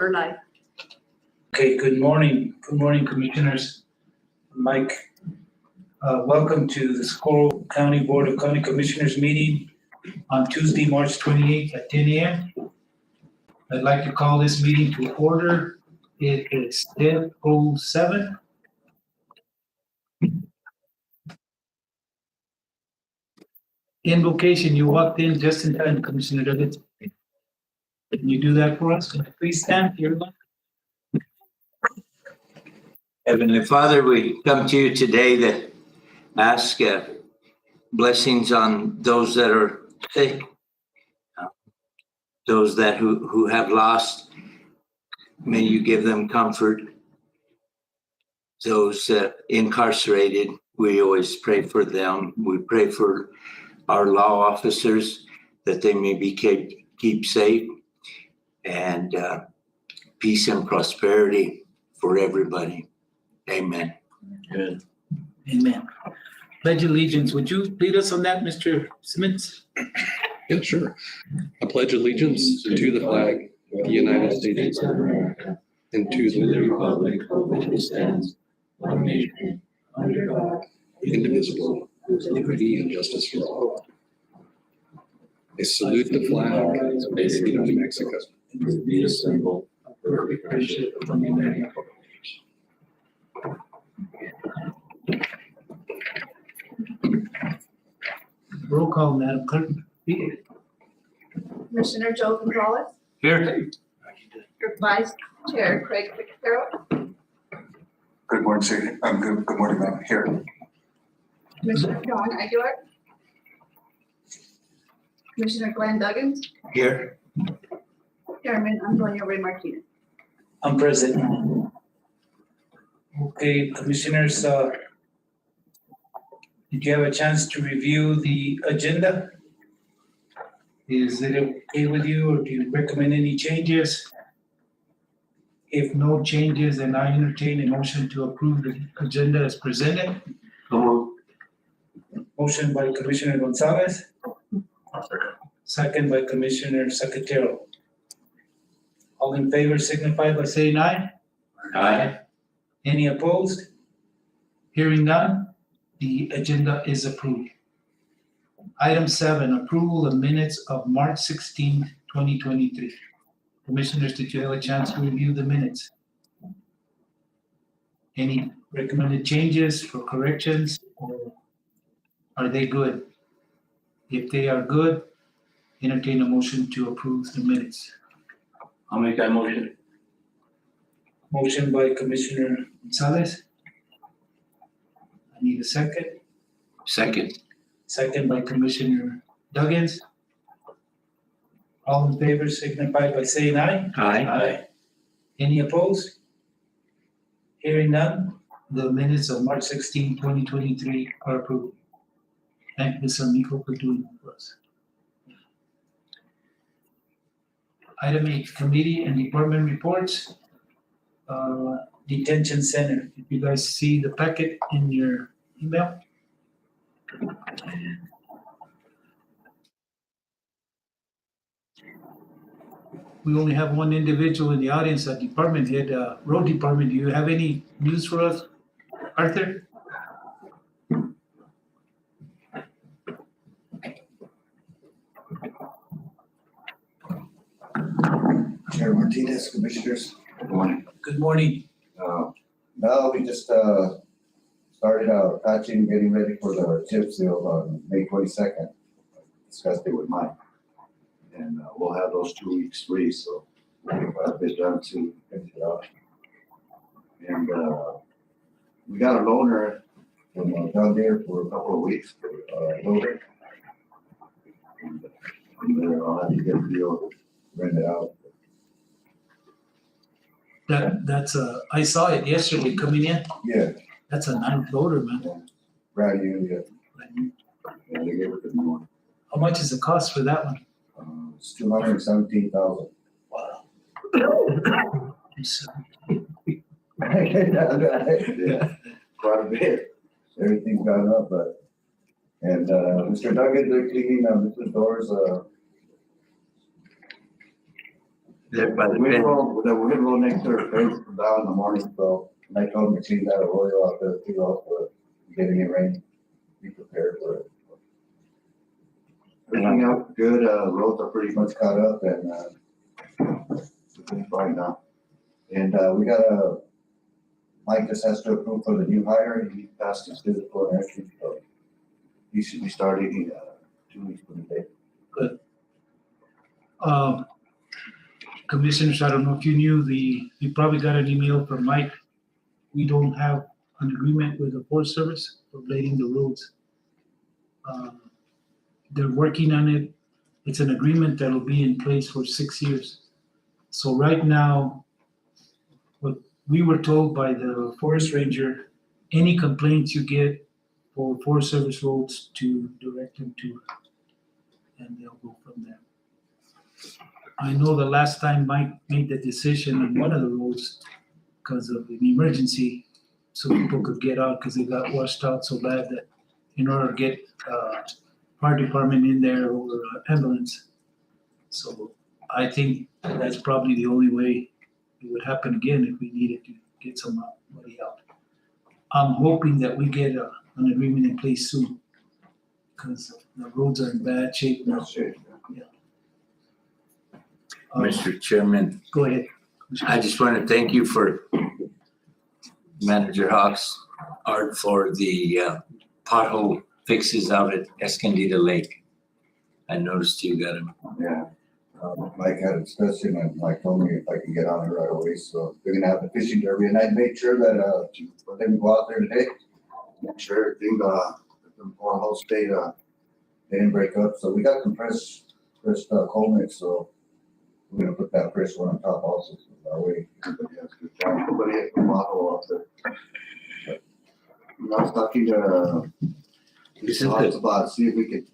We're live. Okay, good morning. Good morning, Commissioners. Mike, welcome to the Socorro County Board of County Commissioners meeting on Tuesday, March 28th at 10 a.m. I'd like to call this meeting to order. It is 10:07. Invocation, you walked in just in time, Commissioner Douglas. Can you do that for us? Please stand, everyone. Heavenly Father, we come to you today to ask blessings on those that are sick, those that who have lost. May you give them comfort. Those incarcerated, we always pray for them. We pray for our law officers that they may be keep safe, and peace and prosperity for everybody. Amen. Good. Amen. Pledge allegiance. Would you lead us on that, Mr. Simmons? Yeah, sure. I pledge allegiance to the flag of the United States of America and to the republic for which it stands, one nation, under God, indivisible, with liberty and justice for all. I salute the flag of the state of New Mexico. To be a symbol of perfect friendship among humanity. Roll call, Madam Clerk. Commissioner Joe Gonzalez, Here. your Vice Chair Craig Fitzgerald, Good morning, sir. Good morning, ma'am. Here. Commissioner John Aguilar, Commissioner Glenn Duggins, Here. Chairman Antonio Ray Martinez. I'm present. Okay, Commissioners, did you have a chance to review the agenda? Is it okay with you, or do you recommend any changes? If no changes, then I entertain a motion to approve the agenda as presented. Motion by Commissioner Gonzalez. Second by Commissioner Secretarial. All in favor signify by saying aye. Aye. Any opposed? Hearing none, the agenda is approved. Item 7, approval of minutes of March 16, 2023. Commissioners, did you have a chance to review the minutes? Any recommended changes or corrections, or are they good? If they are good, entertain a motion to approve the minutes. I'll make that motion. Motion by Commissioner Gonzalez. I need a second. Second. Second by Commissioner Duggins. All in favor signify by saying aye. Aye. Any opposed? Hearing none, the minutes of March 16, 2023 are approved. Thank Ms. Amico for doing that for us. Item 8, committee and department reports. Detention center. Did you guys see the packet in your email? We only have one individual in the audience, a department head, road department. Do you have any news for us, Arthur? Chair Martinez, Commissioners. Good morning. Good morning. No, we just started out patching, getting ready for the chip seal on May 22nd. Discussed it with Mike. And we'll have those 2 weeks free, so we'll have it done to finish it out. And we got a loaner from down there for a couple of weeks for loader. And from there, I'll have to get a deal, rent it out. That's I saw it yesterday coming in. Yeah, That's a nice loader, man. brand new, yeah. Yeah, they gave it to me. How much is the cost for that one? It's 217,000. Wow. It's, Yeah, quite a bit. Everything's gone up, but, and, Mr. Duggan, they're cleaning, Mr. Doors, There by The the wind bend. roll, the wind roll next to her face come down in the morning, so, and I told him to clean that arroyo out there too, also, getting it rain, be prepared for it. Everything else good, roads are pretty much caught up and, we're doing fine now. And, we got Mike just has to approve for the new hire, and he passed his physical and everything, so he should be starting, 2 weeks from today. Commissioners, I don't know if you knew you probably got an email from Mike. We don't have an agreement with the Forest Service for blading the roads. They're working on it. It's an agreement that'll be in place for 6 years. So right now, what we were told by the forest ranger, any complaints you get for Forest Service roads to direct them to her, and they'll go from there. I know the last time Mike made the decision on one of the roads because of an emergency, so people could get out because they got washed out so bad that in order to get fire department in there or ambulance. So I think that's probably the only way it would happen again if we needed to get somebody out. I'm hoping that we get an agreement in place soon because the roads are in bad shape now. Mr. Chairman, Go ahead. I just want to thank you for Manager Hawks' art for the pothole fixes out at Escondido Lake. I noticed you got them. Yeah, Mike had a discussion and Mike told me if I could get on it right away, so we're gonna have the fishing derby and I made sure that, for them to go out there today, make sure everything, the whole state, they didn't break up, so we got some fresh cold mix, so we're gonna put that fresh one on top also, so that way everybody has good time, nobody has to bottle out there. But, I was talking to, Isn't it- about, see if we could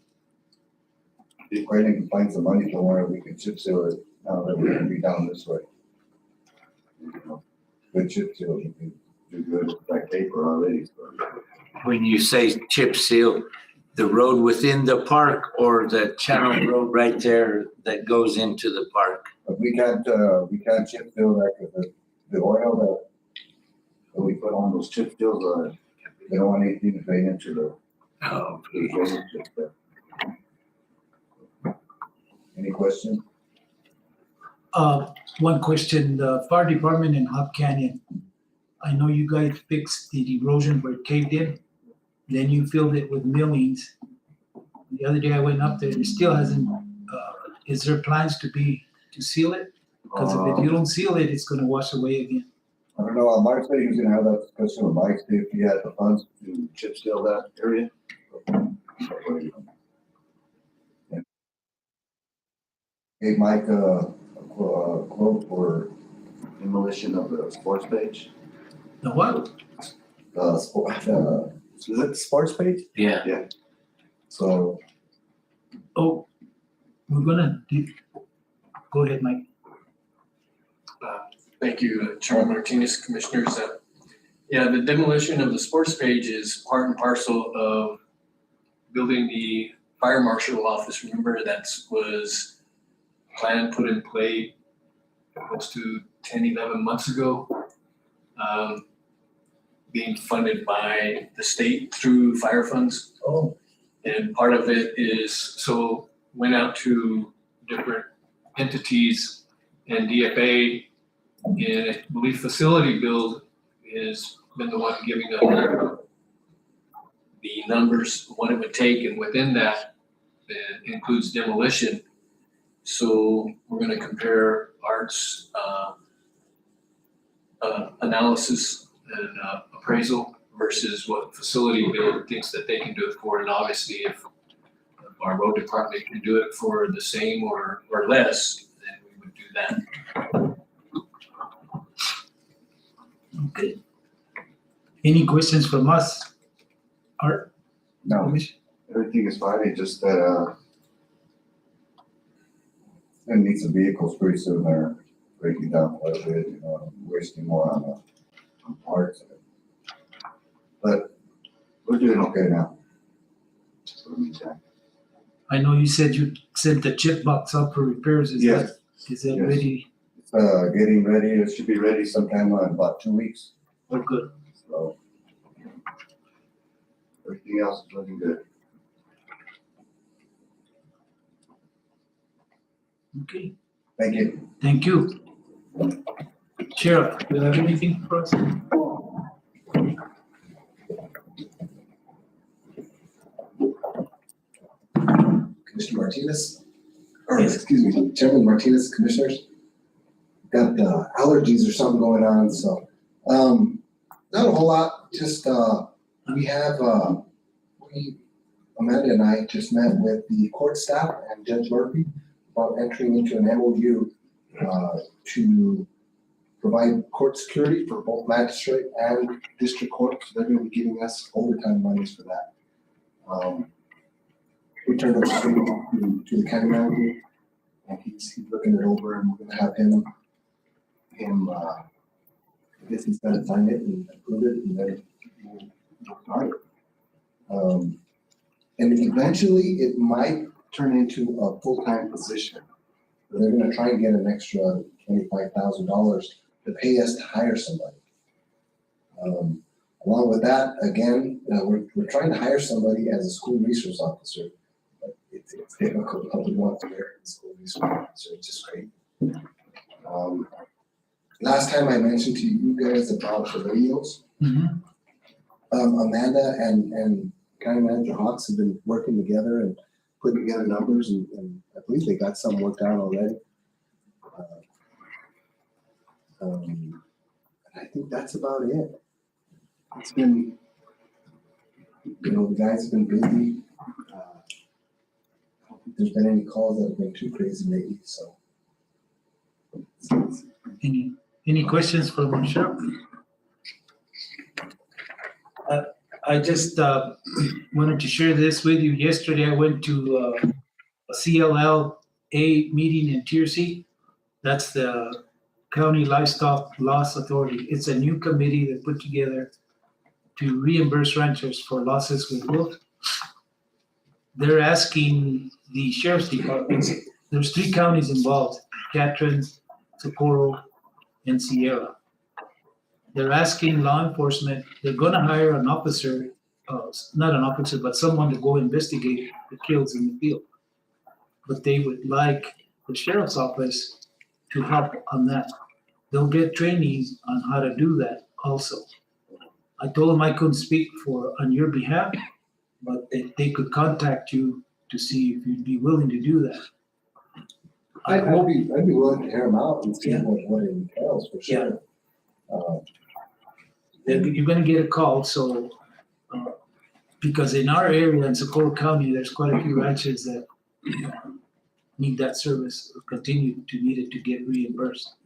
if Brandon can find some money somewhere, we can chip seal it, now that we're gonna be down this way. You know, good chip seal, you can do good with that paper already, so. When you say chip seal, the road within the park or the channel road right there that goes into the park? But we can't chip seal that, cause the oil that we put on those chip seals, they don't want anything to drain into the Oh, drainage. Any questions? One question, the fire department in Hop Canyon. I know you guys fixed the erosion where it caved in, then you filled it with millings. The other day I went up there, it still hasn't, is there plans to seal it? Because if you don't seal it, it's gonna wash away again. I don't know, Mark said he was gonna have that discussion with Mike, see if he had the funds to chip seal that area. Gave Mike a quote for demolition of the sports page. The what? Is it sports page? yeah. So, Oh, we're gonna do, go ahead, Mike. Thank you, Chairman Martinez, Commissioners. Yeah, the demolition of the sports page is part and parcel of building the fire marshal office. Remember, that was planned, put in play close to 10, 11 months ago. Being funded by the state through fire funds. Oh. And part of it is, so went out to different entities and DFA, and I believe facility build has been the one giving us the numbers, what it would take, and within that, it includes demolition. So we're gonna compare Art's analysis and appraisal versus what facility build thinks that they can do it for. And obviously, if our road department can do it for the same or less, then we would do that. Okay. Any questions from us? Art? no, everything is fine, it's just that, gonna need some vehicles pretty soon, they're breaking down quite a bit, you know, wasting more on parts. But we're doing okay now. For the meantime. I know you said you sent the chip box up for repairs. Is Yes. that Yes. ready? getting ready. It should be ready sometime in about 2 weeks. Oh, good. So everything else is looking good. Okay, Thank you. thank you. Sheriff, do you have anything for us? Commissioner Martinez, or excuse me, Chairman Martinez, Commissioners. Got allergies or something going on, so, not a whole lot, just, Amanda and I just met with the court staff and Judge Murphy about entering into an MOU, to provide court security for both magistrate and district court, so they're gonna be giving us overtime monies for that. We turned it straight to the county manager, and he's looking it over, and we're gonna have him, I guess he's gonna sign it and approve it, and then we'll start it. And eventually, it might turn into a full-time position. They're gonna try and get an extra $25,000 to pay us to hire somebody. Along with that, again, we're trying to hire somebody as a school resource officer. But it's difficult, nobody wants to hire a school resource officer, it's just great. Last time I mentioned to you guys about the radios. Mhm. Amanda and County Manager Hawks have been working together and putting together numbers, and I believe they got some worked out already. I think that's about it. It's been, the guys have been busy. I don't think there's been any calls that have been too crazy lately, so. Any questions for the sheriff? I just wanted to share this with you. Yesterday, I went to a CLLA meeting in Tiercy. That's the County Livestock Loss Authority. It's a new committee that put together to reimburse ranchers for losses with wolf. They're asking the sheriff's departments, there's 3 counties involved, Catron, Socorro, and Sierra. They're asking law enforcement, they're gonna hire an officer, not an officer, but someone to go investigate the kills in the field. But they would like the sheriff's office to help on that. They'll get training on how to do that also. I told them I couldn't speak on your behalf, but they could contact you to see if you'd be willing to do that. I'd be willing to hear them out and see Yeah. what it entails for sure. You're gonna get a call, so, because in our area in Socorro County, there's quite a few ranches that need that service, or continue to need it to get reimbursed.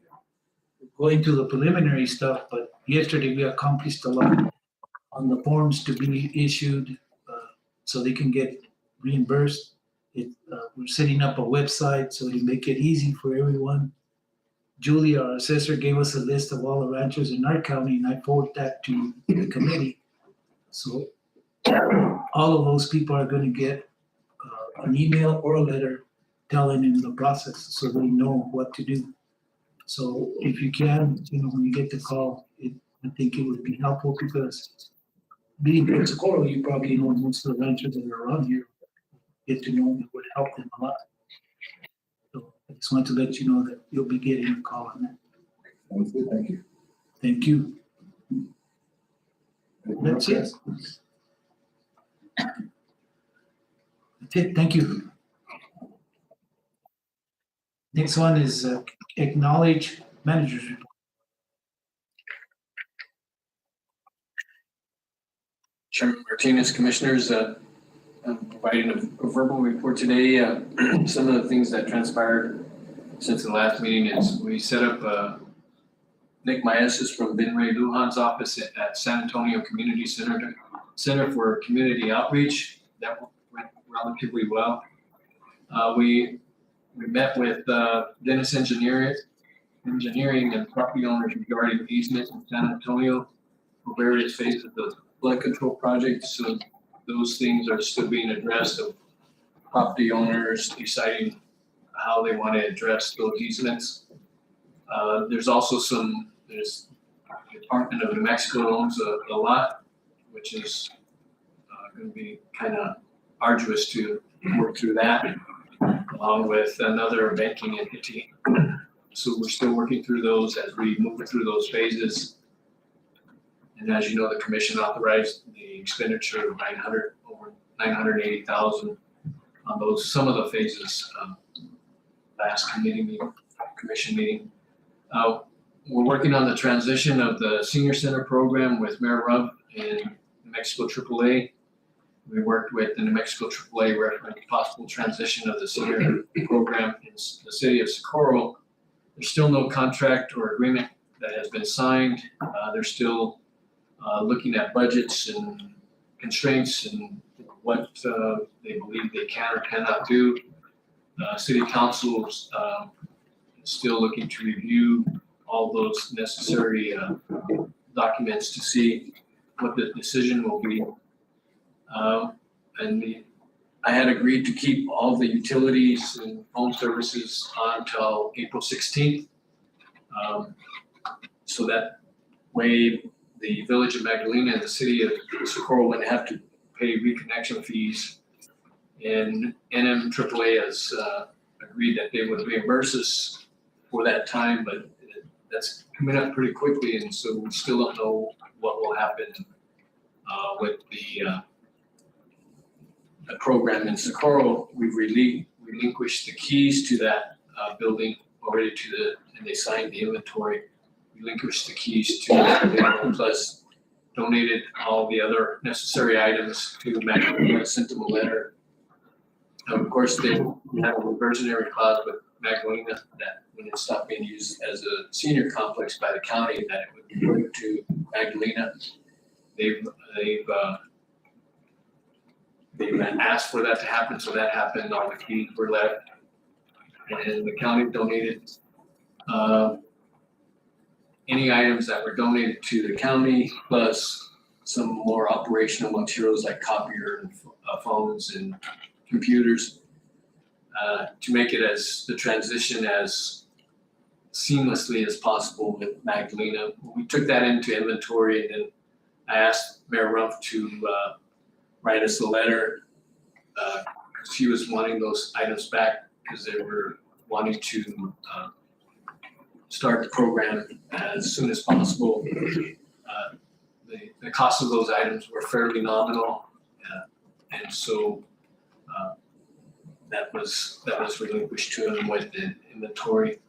Going to the preliminary stuff, but yesterday we accomplished a lot on the forms to be issued, so they can get reimbursed. We're setting up a website so to make it easy for everyone. Julie, our assessor, gave us a list of all the ranchers in our county, and I forwarded that to the committee. So all of those people are gonna get an email or a letter telling them the process, so they know what to do. So if you can, when you get the call, I think it would be helpful, because being in Socorro, you probably know most of the ranchers that are around here. Get to know them, it would help them a lot. So I just want to let you know that you'll be getting a call on that. Sounds good, thank you. Thank you. That's it. That's it, thank you. Next one is acknowledge manager's report. Chairman Martinez, Commissioners, I'm providing a verbal report today. Some of the things that transpired since the last meeting is we set up Nick Miesis from Ben Ray Lujan's office at San Antonio Community Center for Community Outreach. That went relatively well. We met with Dennis Engineering and property owners regarding easement in San Antonio for various phases of the flood control project. So those things are still being addressed, of property owners deciding how they want to address those easements. There's also there's the Department of New Mexico owns a lot, which is going to be kind of arduous to work through that, along with another banking entity. So we're still working through those as we move through those phases. And as you know, the commission authorized the expenditure of over 980,000 on those, some of the phases, last commission meeting. We're working on the transition of the senior center program with Mayor Rubb and New Mexico AAA. We worked with the New Mexico AAA reference possible transition of the senior program in the city of Socorro. There's still no contract or agreement that has been signed. They're still looking at budgets and constraints and what they believe they can or cannot do. City council is still looking to review all those necessary documents to see what the decision will be. I had agreed to keep all the utilities and phone services on until April 16th. So that way the village of Magdalena and the city of Socorro wouldn't have to pay reconnection fees. And NMAAA has agreed that they would reimburse us for that time, but that's coming up pretty quickly, and so we still don't know what will happen with the program in Socorro. We've relinquished the keys to that building already and they signed the inventory, relinquished the keys to that building, plus donated all the other necessary items to Magdalena, sent them a letter. Of course, they have a reversionary clause with Magdalena that when it stopped being used as a senior complex by the county, that it would be moved to Magdalena. They've asked for that to happen, so that happened. All the keys were left, and the county donated any items that were donated to the county, plus some more operational materials like copier and phones and computers, to make it as the transition as seamlessly as possible with Magdalena. We took that into inventory, and then I asked Mayor Rumpf to write us a letter. She was wanting those items back because they were wanting to start the program as soon as possible. The cost of those items were fairly nominal, and so that was relinquished to him with the inventory.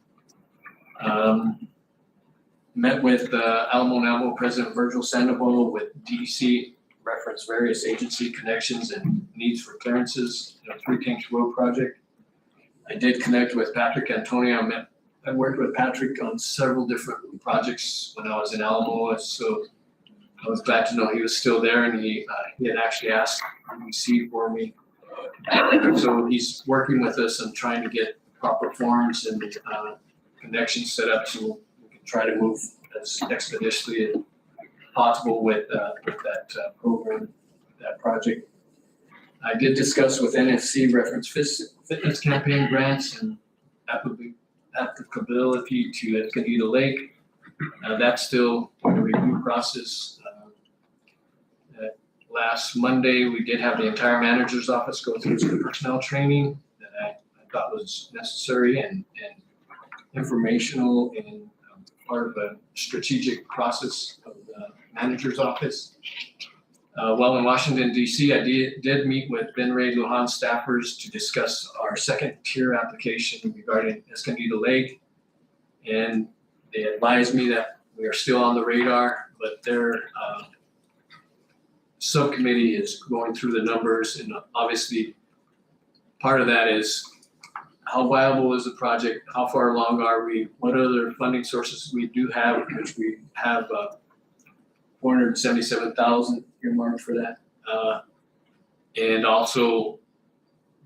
Met with Alamo Navajo President Virgil Sandoval with DEC, referenced various agency connections and needs for clearances in a Three Kings Road project. I did connect with Patrick Antonio. I worked with Patrick on several different projects when I was in Alamo, so I was glad to know he was still there, and he had actually asked DEC for me. So he's working with us and trying to get proper forms and connections set up so we can try to move as expeditiously as possible with that program, that project. I did discuss with NFC reference fitness campaign grants and applicability to Escondido Lake. That's still in the review process. Last Monday, we did have the entire manager's office go through some personnel training that I thought was necessary and informational and part of a strategic process of the manager's office. While in Washington, D.C., I did meet with Ben Ray Lujan staffers to discuss our second tier application regarding Escondido Lake. And they advised me that we are still on the radar, but their subcommittee is going through the numbers, and obviously part of that is how viable is the project, how far along are we, what other funding sources we do have, which we have $477,000 earmarked for that. And also,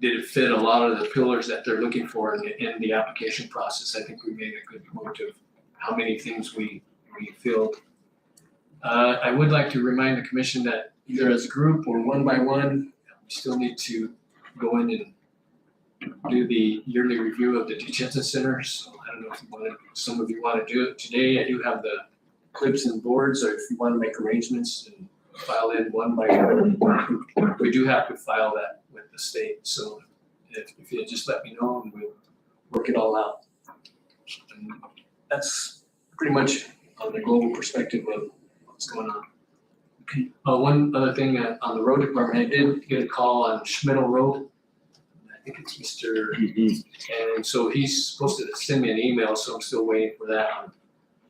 did it fit a lot of the pillars that they're looking for in the application process? I think we made a good point of how many things we filled. I would like to remind the commission that either as a group or one by one, we still need to go in and do the yearly review of the detention centers. So I don't know if some of you want to do it today. I do have the clips and boards, or if you want to make arrangements and file in one by one. We do have to file that with the state, so if you just let me know and we'll work it all out. And that's pretty much on the global perspective of what's going on. Okay. One other thing on the road department, I did get a call on Schmidl Road. I think it's Mr. And so he's supposed to send me an email, so I'm still waiting for that on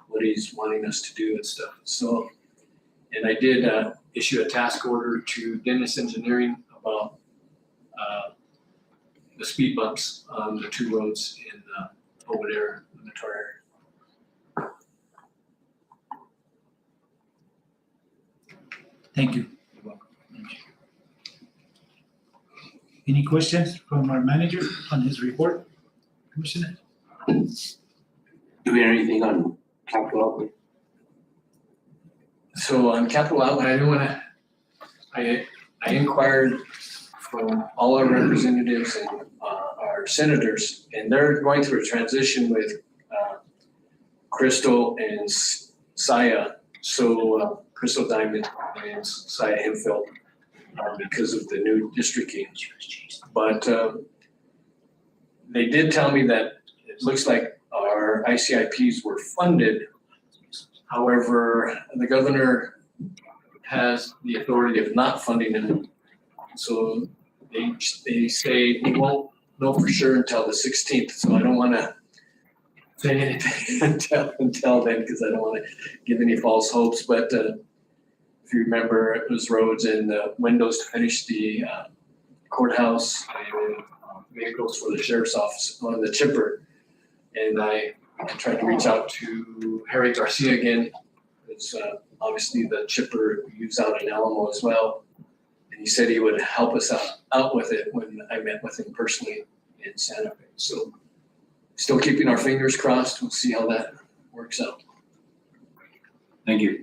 what he's wanting us to do and stuff. So, and I did issue a task order to Dennis Engineering about the speed bumps on the two roads in over there in the Tar area. Thank you. You're welcome. Thank you. Any questions from our manager on his report, Commissioner? Do we have anything on capital outlay? So on capital outlay, I do wanna, I inquired from all our representatives and our senators, and they're going through a transition with Crystal and Saya. So Crystal Diamond and Saya Hemphill because of the new districting. But they did tell me that it looks like our ICIPs were funded. However, the governor has the authority of not funding them. So they say we won't know for sure until the 16th. So I don't want to say anything until then, because I don't want to give any false hopes. But if you remember, those roads and the windows to finish the courthouse and vehicles for the sheriff's office on the chipper. And I tried to reach out to Harry Garcia again. It's obviously the chipper we use out in Alamo as well. And he said he would help us out with it when I met with him personally in Santa Fe. So still keeping our fingers crossed. We'll see how that works out. Thank you.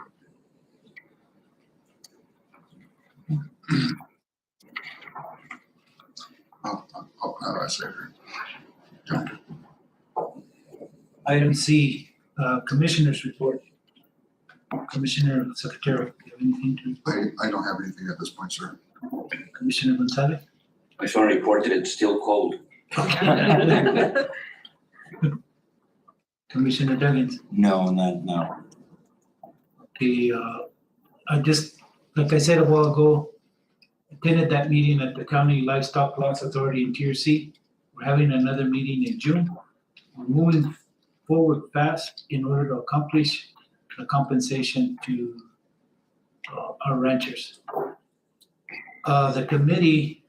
How do I say it? Item C, Commissioner's report. Commissioner Secretary, do you have anything I don't have anything at this point, sir. to, Commissioner Gonzalez? I just want to report that it's still cold. Commissioner Duggins? No, not now. Okay, I just, like I said a while ago, attended that meeting at the County Livestock Loss Authority in Tier C. We're having another meeting in June. We're moving forward fast in order to accomplish the compensation to our ranchers. The committee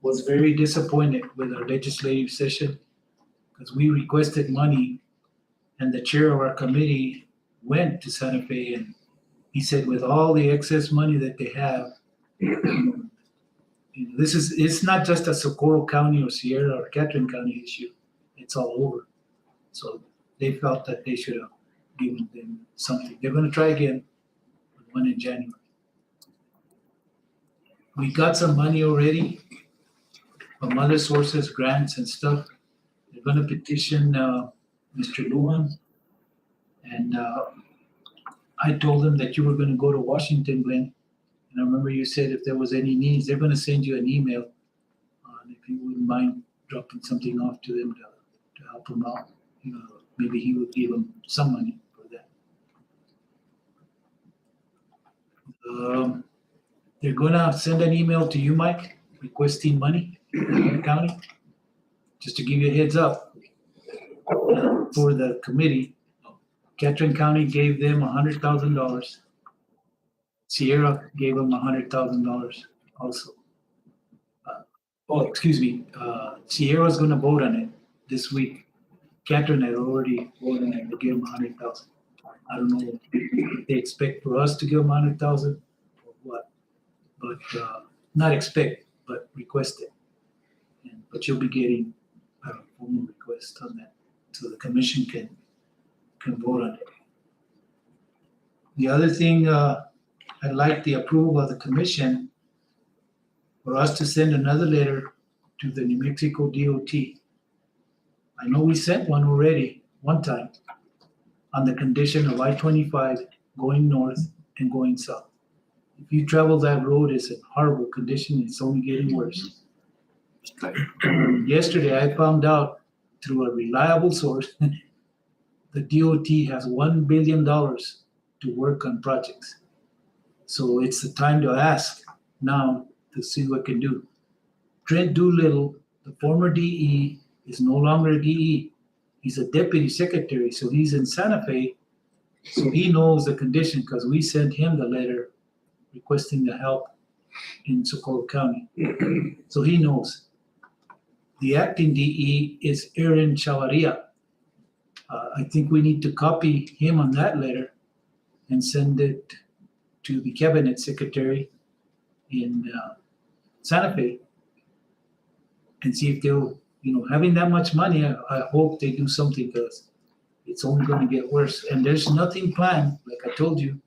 was very disappointed with our legislative session because we requested money and the chair of our committee went to Santa Fe and he said with all the excess money that they have, it's not just a Socorro County or Sierra or Catherine County issue, it's all over. So they felt that they should have given them something. They're gonna try again with one in January. We got some money already from other sources, grants and stuff. They're gonna petition Mr. Lujan. And I told them that you were gonna go to Washington, Glenn. And I remember you said if there was any needs, they're gonna send you an email. If you wouldn't mind dropping something off to them to help them out, you know, maybe he would give them some money for that. They're gonna send an email to you, Mike, requesting money from the county, just to give you a heads up. For the committee, Catherine County gave them $100,000. Sierra gave them $100,000 also. Sierra's gonna vote on it this week. Catherine had already voted on it to give them $100,000. I don't know if they expect for us to give them $100,000 or what, but not expect, but request it. But you'll be getting a formal request on that, so the commission can vote on it. The other thing, I'd like the approval of the commission for us to send another letter to the New Mexico DOT. I know we sent one already, one time on the condition of I-25 going north and going south. If you travel that road, it's in horrible condition. It's only getting worse. Yesterday, I found out through a reliable source, the DOT has $1 billion to work on projects. So it's the time to ask now to see what can do. Trent Doolittle, the former DE, is no longer DE. He's a deputy secretary, so he's in Santa Fe. So he knows the condition because we sent him the letter requesting the help in Socorro County. So he knows. The acting DE is Aaron Chavarria. I think we need to copy him on that letter and send it to the cabinet secretary in Santa Fe and see if they'll, having that much money, I hope they do something because it's only going to get worse. And there's nothing planned, like I told you,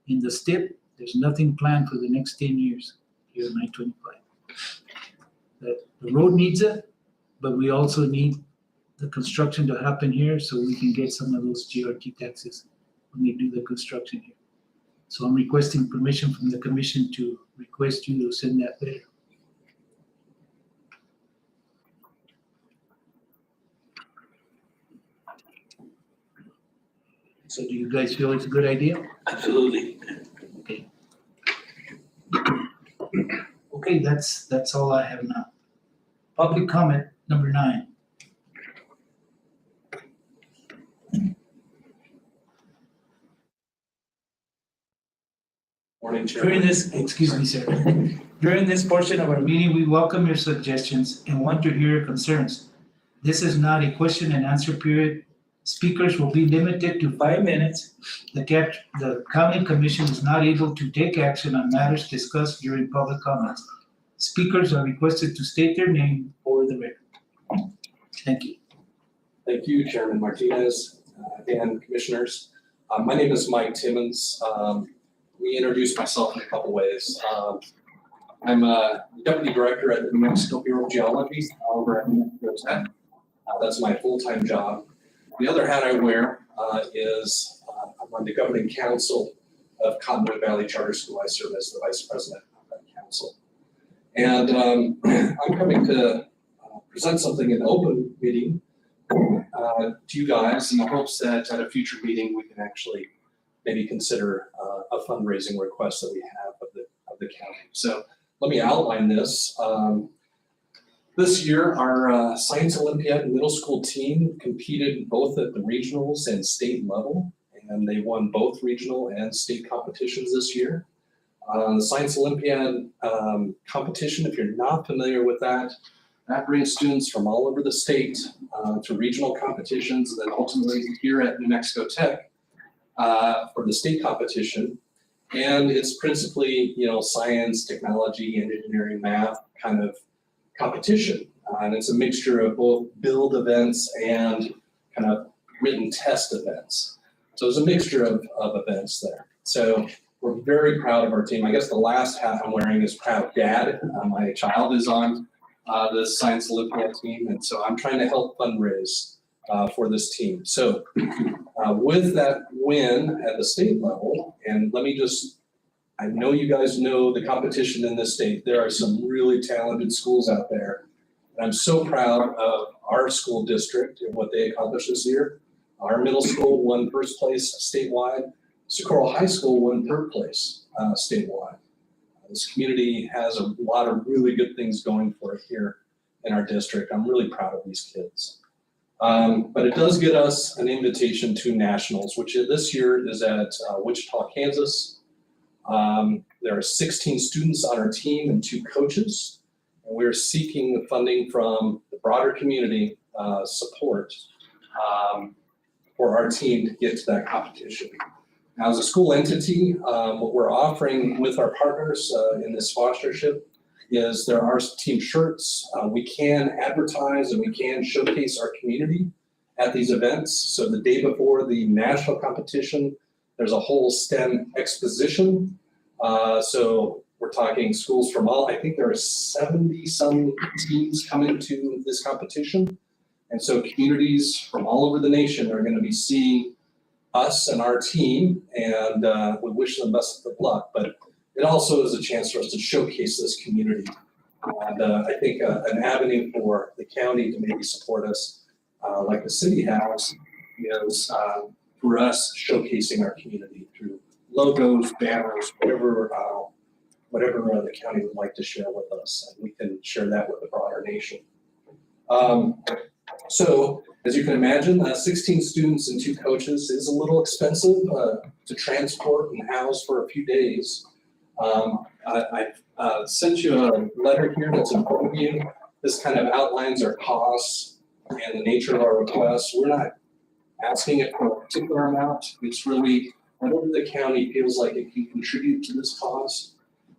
in the STIP, there's nothing planned for the next 10 years here in I-25. The road needs it, but we also need the construction to happen here so we can get some of those GRT taxes when they do the construction here. So I'm requesting permission from the commission to request you to send that letter. So do you guys feel it's a good idea? Absolutely. Okay. Okay, that's all I have now. Public comment number 9. Morning, Chairman. During this, excuse me, sir. During this portion of our meeting, we welcome your suggestions and want to hear your concerns. This is not a question and answer period. Speakers will be limited to 5 minutes. The county commission is not able to take action on matters discussed during public comments. Speakers are requested to state their name for the record. Thank you. Thank you, Chairman Martinez and Commissioners. My name is Mike Timmons. We introduced myself in a couple ways. I'm a Deputy Director at the New Mexico Bureau of Geology over at New Mexico Tech. That's my full-time job. The other hat I wear is I'm on the Governing Council of Cottonwood Valley Charter School. I serve as the Vice President of that council. And I'm coming to present something in open meeting to you guys in the hopes that at a future meeting we can actually maybe consider a fundraising request that we have of the county. So let me outline this. This year, our Science Olympiad middle school team competed both at the regionals and state level, and they won both regional and state competitions this year. The Science Olympiad competition, if you're not familiar with that, that brings students from all over the state to regional competitions, and then ultimately here at New Mexico Tech for the state competition. And it's principally, science, technology, engineering, math kind of competition. And it's a mixture of both build events and kind of written test events. So it's a mixture of events there. So we're very proud of our team. I guess the last hat I'm wearing is proud dad. My child is on the Science Olympiad team, and so I'm trying to help fundraise for this team. So with that win at the state level, and I know you guys know the competition in this state. There are some really talented schools out there. And I'm so proud of our school district and what they accomplished this year. Our middle school won first place statewide. Socorro High School won third place statewide. This community has a lot of really good things going for it here in our district. I'm really proud of these kids. But it does get us an invitation to nationals, which this year is at Wichita, Kansas. There are 16 students on our team and 2 coaches, and we're seeking the funding from the broader community support for our team to get to that competition. Now, as a school entity, what we're offering with our partners in this sponsorship is there are team shirts. We can advertise and we can showcase our community at these events. So the day before the national competition, there's a whole STEM exposition. So we're talking schools from I think there are 70 some teams coming to this competition. And so communities from all over the nation are going to be seeing us and our team, and we wish them best of luck. But it also is a chance for us to showcase this community. And I think an avenue for the county to maybe support us, like the city has, is for us showcasing our community through logos, banners, whatever the county would like to share with us, and we can share that with the broader nation. So as you can imagine, 16 students and 2 coaches is a little expensive to transport and house for a few days. I've sent you a letter here that's in front of you. This kind of outlines our costs and the nature of our requests. We're not asking it for a particular amount. It's really whatever the county feels like it can contribute to this cost.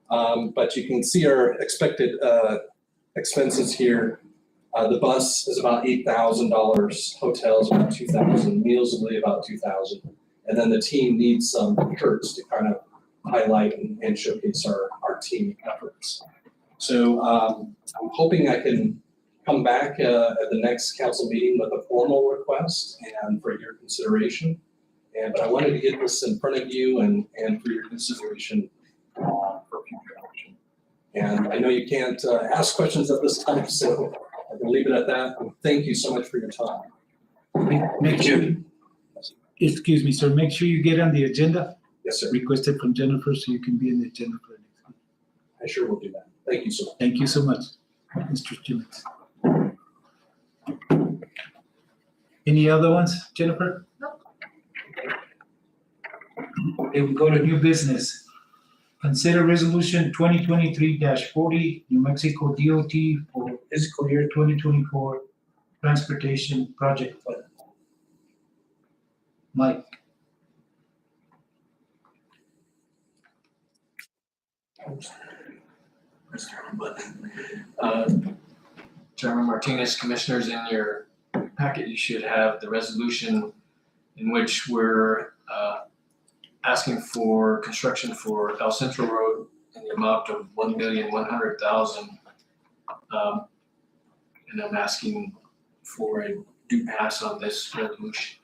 But you can see our expected expenses here. The bus is about $8,000, hotels about $2,000, meals will be about $2,000. And then the team needs some shirts to kind of highlight and showcase our team efforts. So I'm hoping I can come back at the next council meeting with a formal request and for your consideration. But I wanted to get this in front of you and for your consideration for future action. And I know you can't ask questions at this time, so I can leave it at that. Thank you so much for your time. Make sure, excuse me, sir, make sure you get on the agenda. Yes, sir. Requested from Jennifer so you can be on the agenda for next week. I sure will do that. Thank you so much. Thank you so much, Mr. Jimmons. Any other ones, Jennifer? No. Okay, we go to new business. Consider resolution 2023-40, New Mexico DOT for fiscal year 2024 transportation project fund. Mike. Chairman Martinez, Commissioners, in your packet, you should have the resolution in which we're asking for construction for El Centro Road in the amount of $1,100,000. And I'm asking for a due pass on this resolution.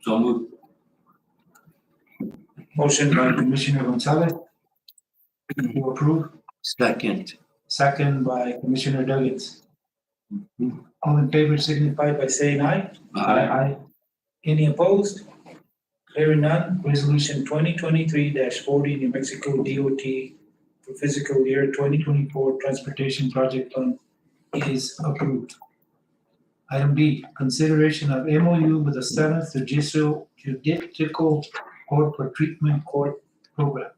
So moved. Motion by Commissioner Gonzalez to approve, Second. second by Commissioner Duggins. All in favor signify by saying aye. Aye. Any opposed? Hearing none, resolution 2023-40, New Mexico DOT for fiscal year 2024 transportation project fund is approved. Item B, consideration of MOU with the 7th Judicial Court for Treatment Court Program.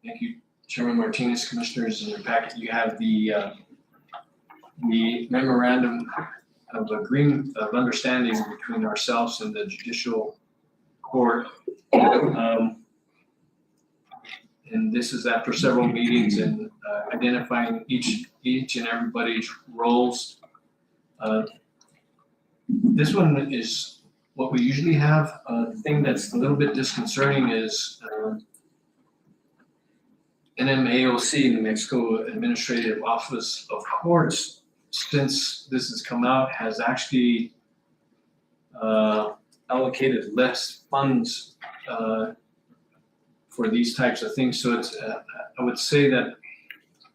Thank you, Chairman Martinez, Commissioners. In your packet, you have the memorandum of agreement of understanding between ourselves and the judicial court. And this is after several meetings and identifying each and everybody's roles. This one is what we usually have. The thing that's a little bit disconcerting is NMAOC, New Mexico Administrative Office of Courts, since this has come out, has actually allocated less funds for these types of things. So it's, I would say that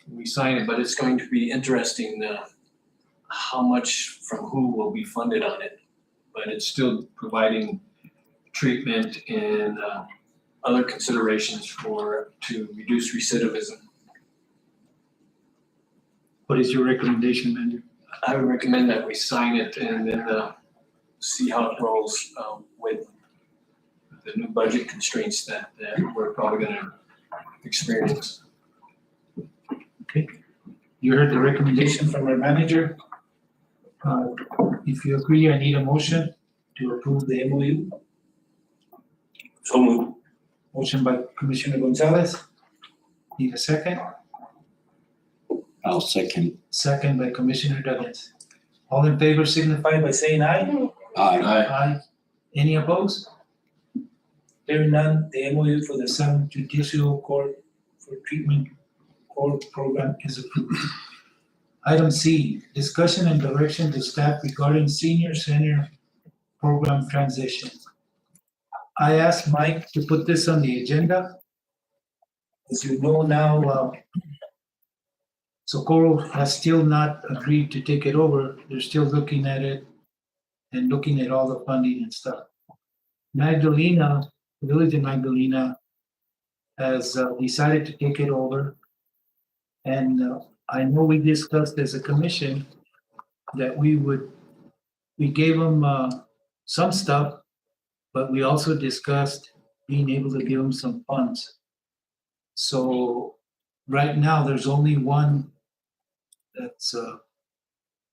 we sign it, but it's going to be interesting how much from who will be funded on it. But it's still providing treatment and other considerations to reduce recidivism. What is your recommendation, Manager? I would recommend that we sign it and then see how it rolls with the new budget constraints that we're probably going to experience. Okay, you heard the recommendation from our manager. If you agree, I need a motion to approve the MOU. So moved. Motion by Commissioner Gonzalez. Need a second? I'll second. Second by Commissioner Duggins. All in favor signify by saying aye. Aye. Aye. Any opposed? Hearing none, the MOU for the 7th Judicial Court for Treatment Court Program is approved. Item C, discussion and direction to staff regarding senior center program transition. I asked Mike to put this on the agenda. As you know now, Socorro has still not agreed to take it over. They're still looking at it and looking at all the funding and stuff. Magdalena, the village of Magdalena has decided to take it over. And I know we discussed as a commission that we gave them some stuff, but we also discussed being able to give them some funds. So right now, there's only one that's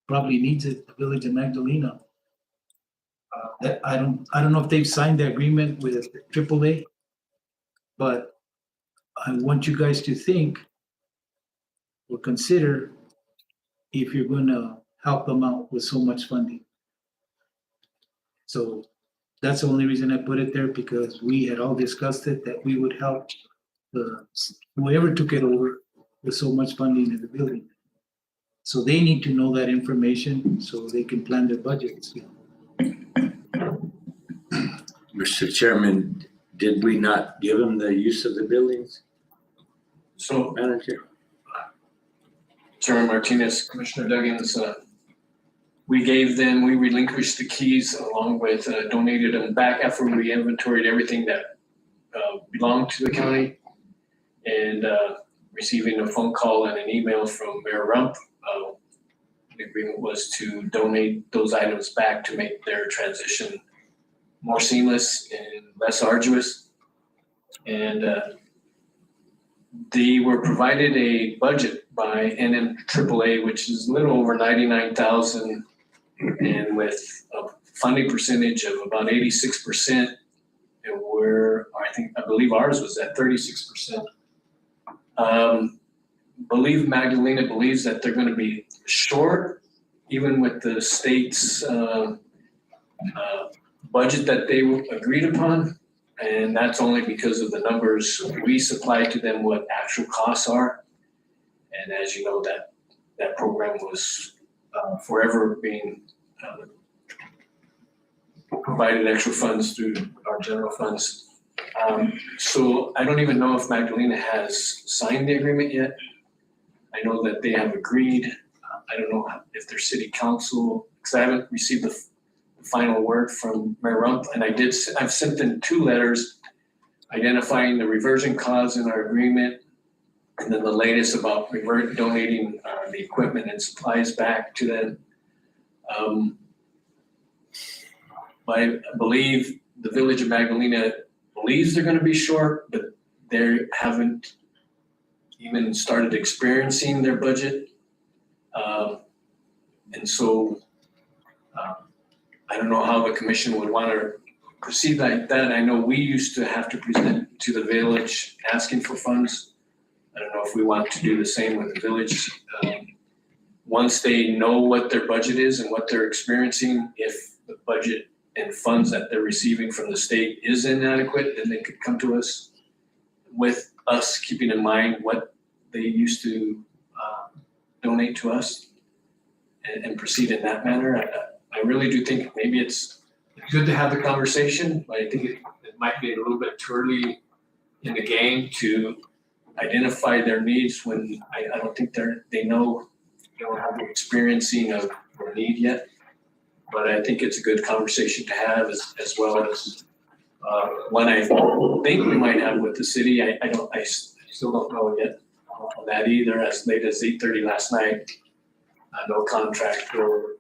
probably needs it, the village of Magdalena. That I don't know if they've signed the agreement with AAA, but I want you guys to think or consider if you're gonna help them out with so much funding. So that's the only reason I put it there, because we had all discussed it, that we would help whoever took it over with so much funding in the building. So they need to know that information so they can plan their budgets. Mr. Chairman, did we not give them the use of the buildings, So manager? Chairman Martinez, Commissioner Duggins, we relinquished the keys along with donated them back after we inventoried everything that belonged to the county. And receiving a phone call and an email from Mayor Rump, the agreement was to donate those items back to make their transition more seamless and less arduous. And they were provided a budget by NMAAA, which is a little over 99,000, and with a funding percentage of about 86%. And I believe ours was at 36%. Magdalena believes that they're going to be short, even with the state's budget that they agreed upon. And that's only because of the numbers we supplied to them, what actual costs are. And as you know, that program was forever being provided extra funds through our general funds. So I don't even know if Magdalena has signed the agreement yet. I know that they have agreed. I don't know if their city council, because I haven't received the final word from Mayor Rump, and I've sent them 2 letters identifying the reversion clause in our agreement, and then the latest about donating the equipment and supplies back to them. I believe the village of Magdalena believes they're going to be short, but they haven't even started experiencing their budget. And so I don't know how the commission would want to proceed like that. I know we used to have to present to the village asking for funds. I don't know if we want to do the same with the village. Once they know what their budget is and what they're experiencing, if the budget and funds that they're receiving from the state is inadequate, then they could come to us, with us keeping in mind what they used to donate to us, and proceed in that manner. I really do think maybe it's good to have the conversation, but I think it might be a little bit too early in the game to identify their needs when I don't think they know, they don't have the experiencing of their need yet. But I think it's a good conversation to have, as well as one I think we might have with the city. I still don't know yet on that either. As late as 8:30 last night, no contract or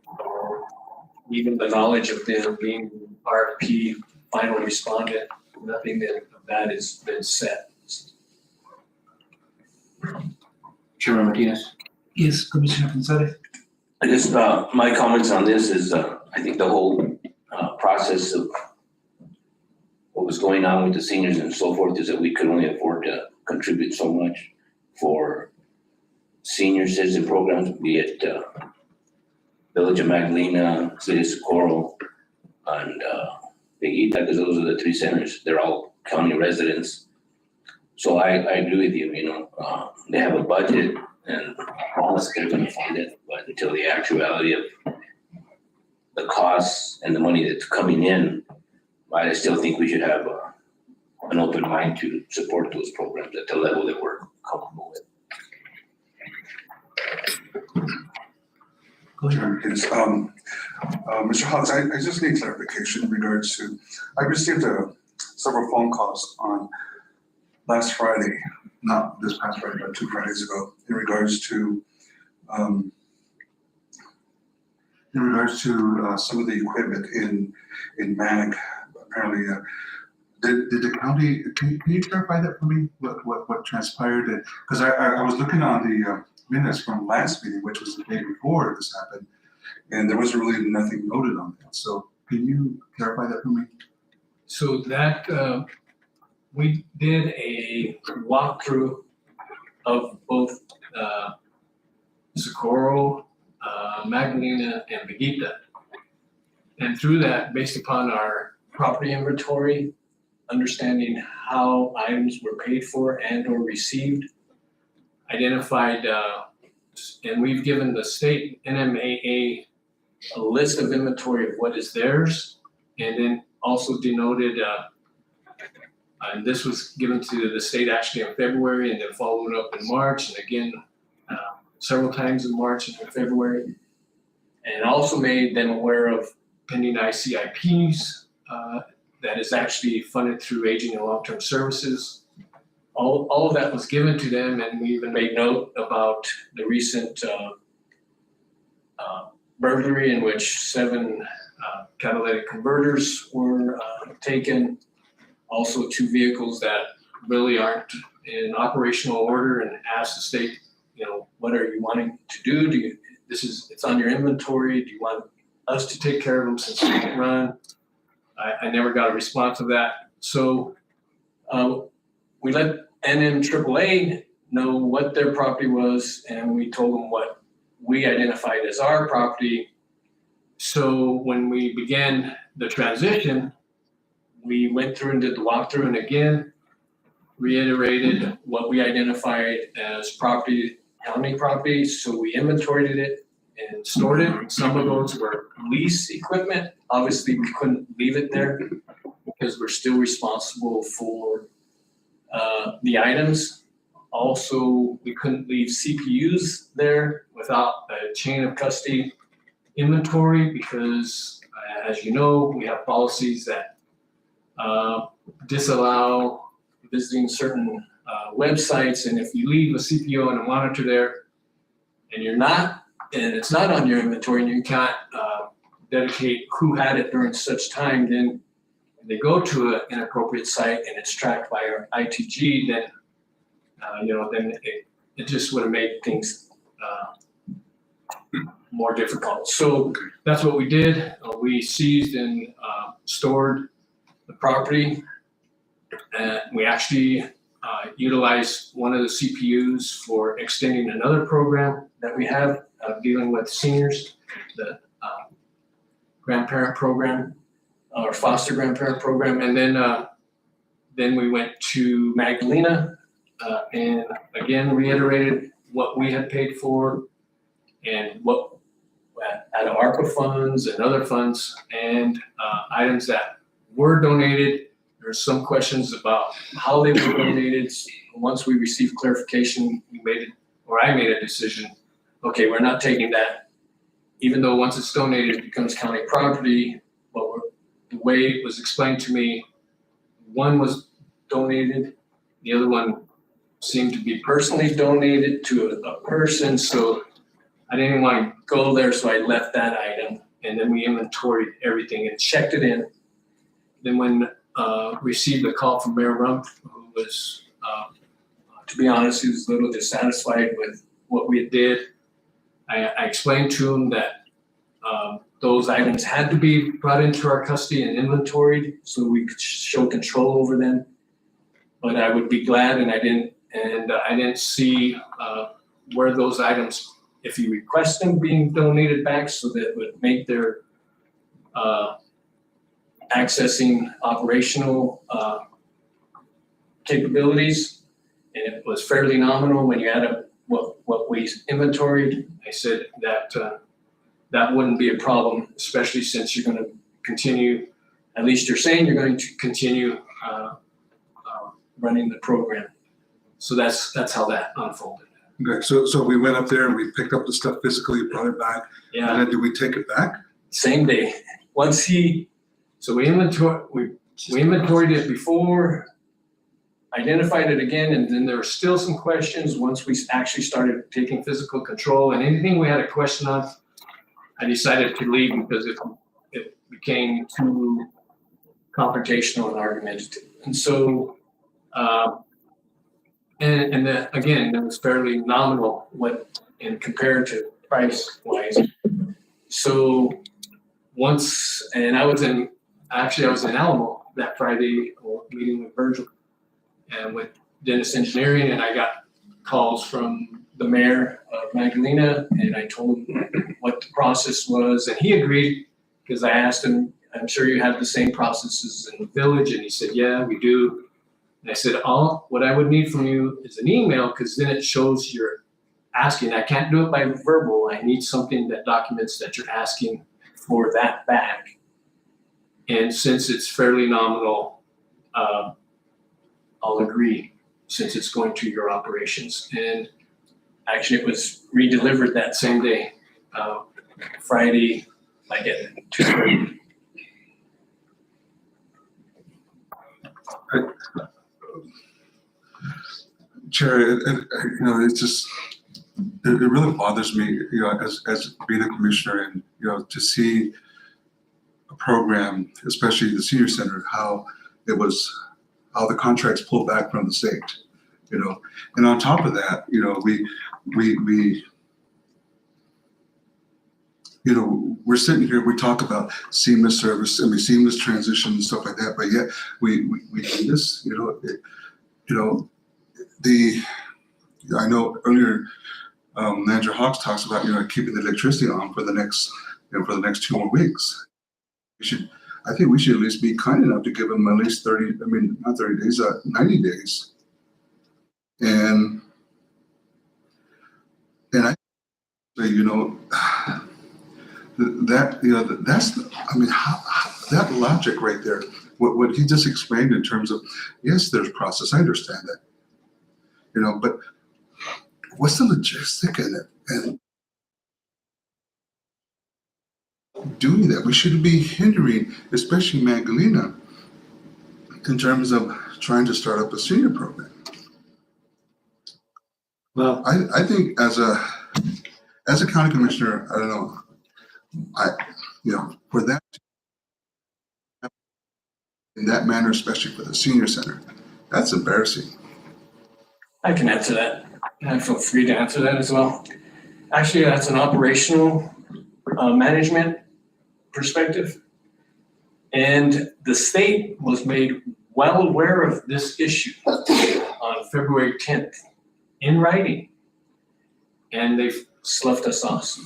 even the knowledge of them being RFP final respondent. Nothing of that has been set. Chairman Martinez. Yes, Commissioner Gonzalez. I just, my comments on this is, I think the whole process of what was going on with the seniors and so forth is that we could only afford to contribute so much for senior citizen programs, be it Village of Magdalena, City of Socorro, and Veguita, because those are the 3 centers. They're all county residents. So I agree with you, they have a budget and promise they're gonna fund it, but until the actuality of the costs and the money that's coming in, I still think we should have an open mind to support those programs at the level that we're comfortable with. Chairman Martinez, Mr. Hawes, I just need clarification in regards to, I received several phone calls on last Friday, not this past Friday, but 2 Fridays ago, in regards to some of the equipment in MAG. Apparently, did the county, can you clarify that for me? What transpired? Because I was looking on the minutes from last meeting, which was the day before this happened, and there wasn't really nothing noted on that. So can you clarify that for me? So that, we did a walkthrough of both Socorro, Magdalena, and Veguita. And through that, based upon our property inventory, understanding how items were paid for and or received, identified, and we've given the state NMAA a list of inventory of what is theirs, and then also denoted, and this was given to the state actually in February and then followed up in March and again several times in March and in February. And also made them aware of pending ICIPs that is actually funded through Aging and Long-Term Services. All of that was given to them, and we even made note about the recent burglary in which 7 catalytic converters were taken. Also 2 vehicles that really aren't in operational order, and asked the state, what are you wanting to do? It's on your inventory. Do you want us to take care of them since we can run? I never got a response of that. So we let NMAAA know what their property was, and we told them what we identified as our property. So when we began the transition, we went through and did the walkthrough, and again, reiterated what we identified as property, county property. So we inventoried it and stored it. Some of those were lease equipment. Obviously, we couldn't leave it there because we're still responsible for the items. Also, we couldn't leave CPUs there without a chain of custody inventory because, as you know, we have policies that disallow visiting certain websites, and if you leave a CPO and a monitor there and it's not on your inventory and you can't dedicate who had it during such time, then they go to an inappropriate site and it's tracked by our ITG, then then it just would have made things more difficult. So that's what we did. We seized and stored the property, and we actually utilized one of the CPUs for extending another program that we have dealing with seniors, the grandparent program or foster grandparent program. And then we went to Magdalena and again reiterated what we had paid for and what out of ARPA funds and other funds and items that were donated. There's some questions about how they were donated. Once we received clarification, I made a decision. Okay, we're not taking that, even though once it's donated, it becomes county property. But the way it was explained to me, one was donated, the other one seemed to be personally donated to a person. So I didn't want to go there, so I left that item, and then we inventoried everything and checked it in. Then when received a call from Mayor Rump, who was, to be honest, he was a little dissatisfied with what we did. I explained to him that those items had to be brought into our custody and inventoried so we could show control over them. But I would be glad, and I didn't see where those items, if you request them, being donated back, so that it would make their accessing operational capabilities. And it was fairly nominal when you add up what we inventoried. I said that, that wouldn't be a problem, especially since you're gonna continue, at least you're saying you're going to continue, running the program. So that's how that unfolded. Okay, so we went up there and we picked up the stuff physically, brought it back, Yeah. and then did we take it back? Same day. So we inventoried it before, identified it again, and then there were still some questions once we actually started taking physical control. And anything we had a question on, I decided to leave because it became too confrontational and argumentative. And so, and then again, it was fairly nominal in compared to price wise. So I was in Alamo that Friday, meeting with Virgil and with Dennis Engineering, and I got calls from the mayor of Magdalena, and I told him what the process was, and he agreed, because I asked him, I'm sure you have the same processes in the village, and he said, yeah, we do. And I said, what I would need from you is an email, because then it shows you're asking. I can't do it by verbal. I need something that documents that you're asking for that back. And since it's fairly nominal, I'll agree, since it's going to your operations. And actually, it was redelivered that same day, Friday, like at 2:30. Chair, it's just, it really bothers me, as being a commissioner, and, to see a program, especially the senior center, how the contracts pulled back from the state, and on top of that, we're sitting here, we talk about seamless service, seamless transition and stuff like that, but yet we do this, I know earlier, Manager Hawks talks about, keeping the electricity on for the next 2 more weeks. I think we should at least be kind enough to give them at least 90 days. And I say, that logic right there, what he just explained in terms of, yes, there's process, I understand that. But what's the logistic in it? And doing that, we shouldn't be hindering, especially Magdalena, in terms of trying to start up a senior program. Well, I think as a county commissioner, I don't know, for that, in that manner, especially for the senior center, that's embarrassing. I can answer that. I feel free to answer that as well. Actually, that's an operational management perspective. And the state was made well aware of this issue on February 10th in writing. And they sloughed us off.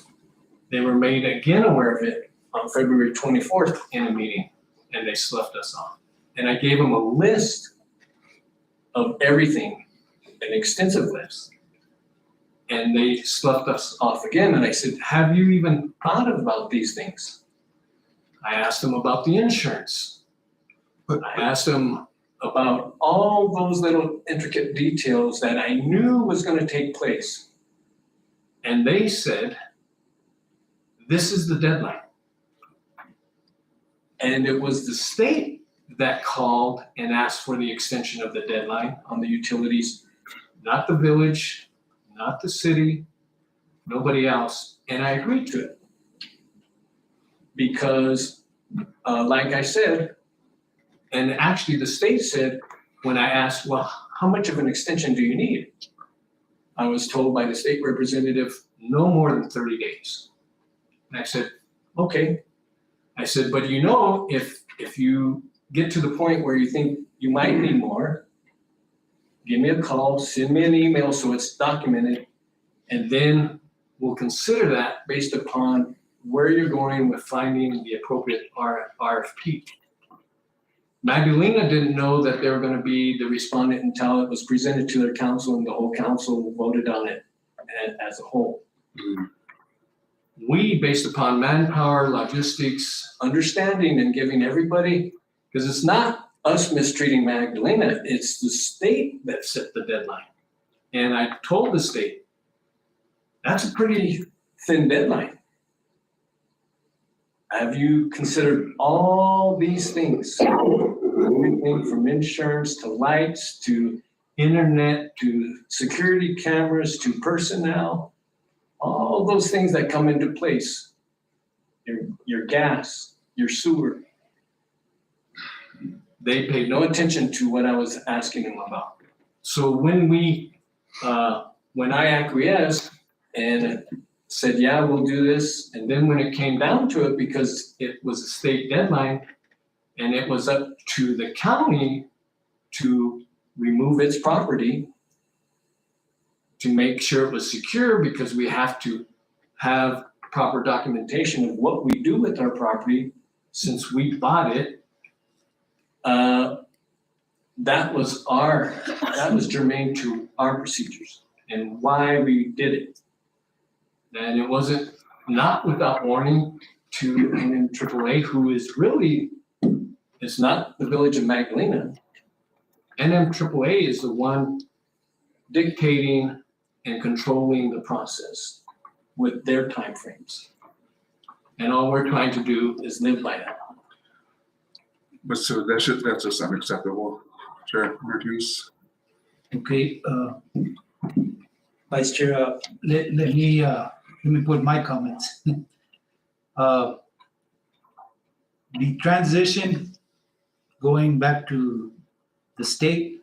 They were made again aware of it on February 24th in a meeting, and they sloughed us off. And I gave them a list of everything, an extensive list. And they sloughed us off again. And I said, have you even thought about these things? I asked them about the insurance. I asked them about all those little intricate details that I knew was going to take place. And they said, this is the deadline. And it was the state that called and asked for the extension of the deadline on the utilities, not the village, not the city, nobody else. And I agreed to it. Because, like I said, and actually the state said, when I asked, well, how much of an extension do you need? I was told by the state representative, no more than 30 days. And I said, okay. I said, but if you get to the point where you think you might need more, give me a call, send me an email so it's documented, and then we'll consider that based upon where you're going with finding the appropriate RFP. Magdalena didn't know that they were going to be the respondent until it was presented to their council and the whole council voted on it as a whole. We, based upon manpower, logistics, understanding and giving everybody, because it's not us mistreating Magdalena, it's the state that set the deadline. And I told the state, that's a pretty thin deadline. Have you considered all these things? Everything from insurance to lights to internet to security cameras to personnel, all those things that come into place. Your gas, your sewer. They paid no attention to what I was asking them about. So when I acquiesced and said, yeah, we'll do this, and then when it came down to it, because it was a state deadline, and it was up to the county to remove its property to make sure it was secure, because we have to have proper documentation of what we do with our property since we bought it. That was germane to our procedures and why we did it. And it wasn't not without warning to NMAAA, who is really, it's not the village of Magdalena. NMAAA is the one dictating and controlling the process with their timeframes. And all we're trying to do is live by that. But so that's just unacceptable, Chair Martinez. Okay, Vice Chair, let me put my comments. The transition going back to the state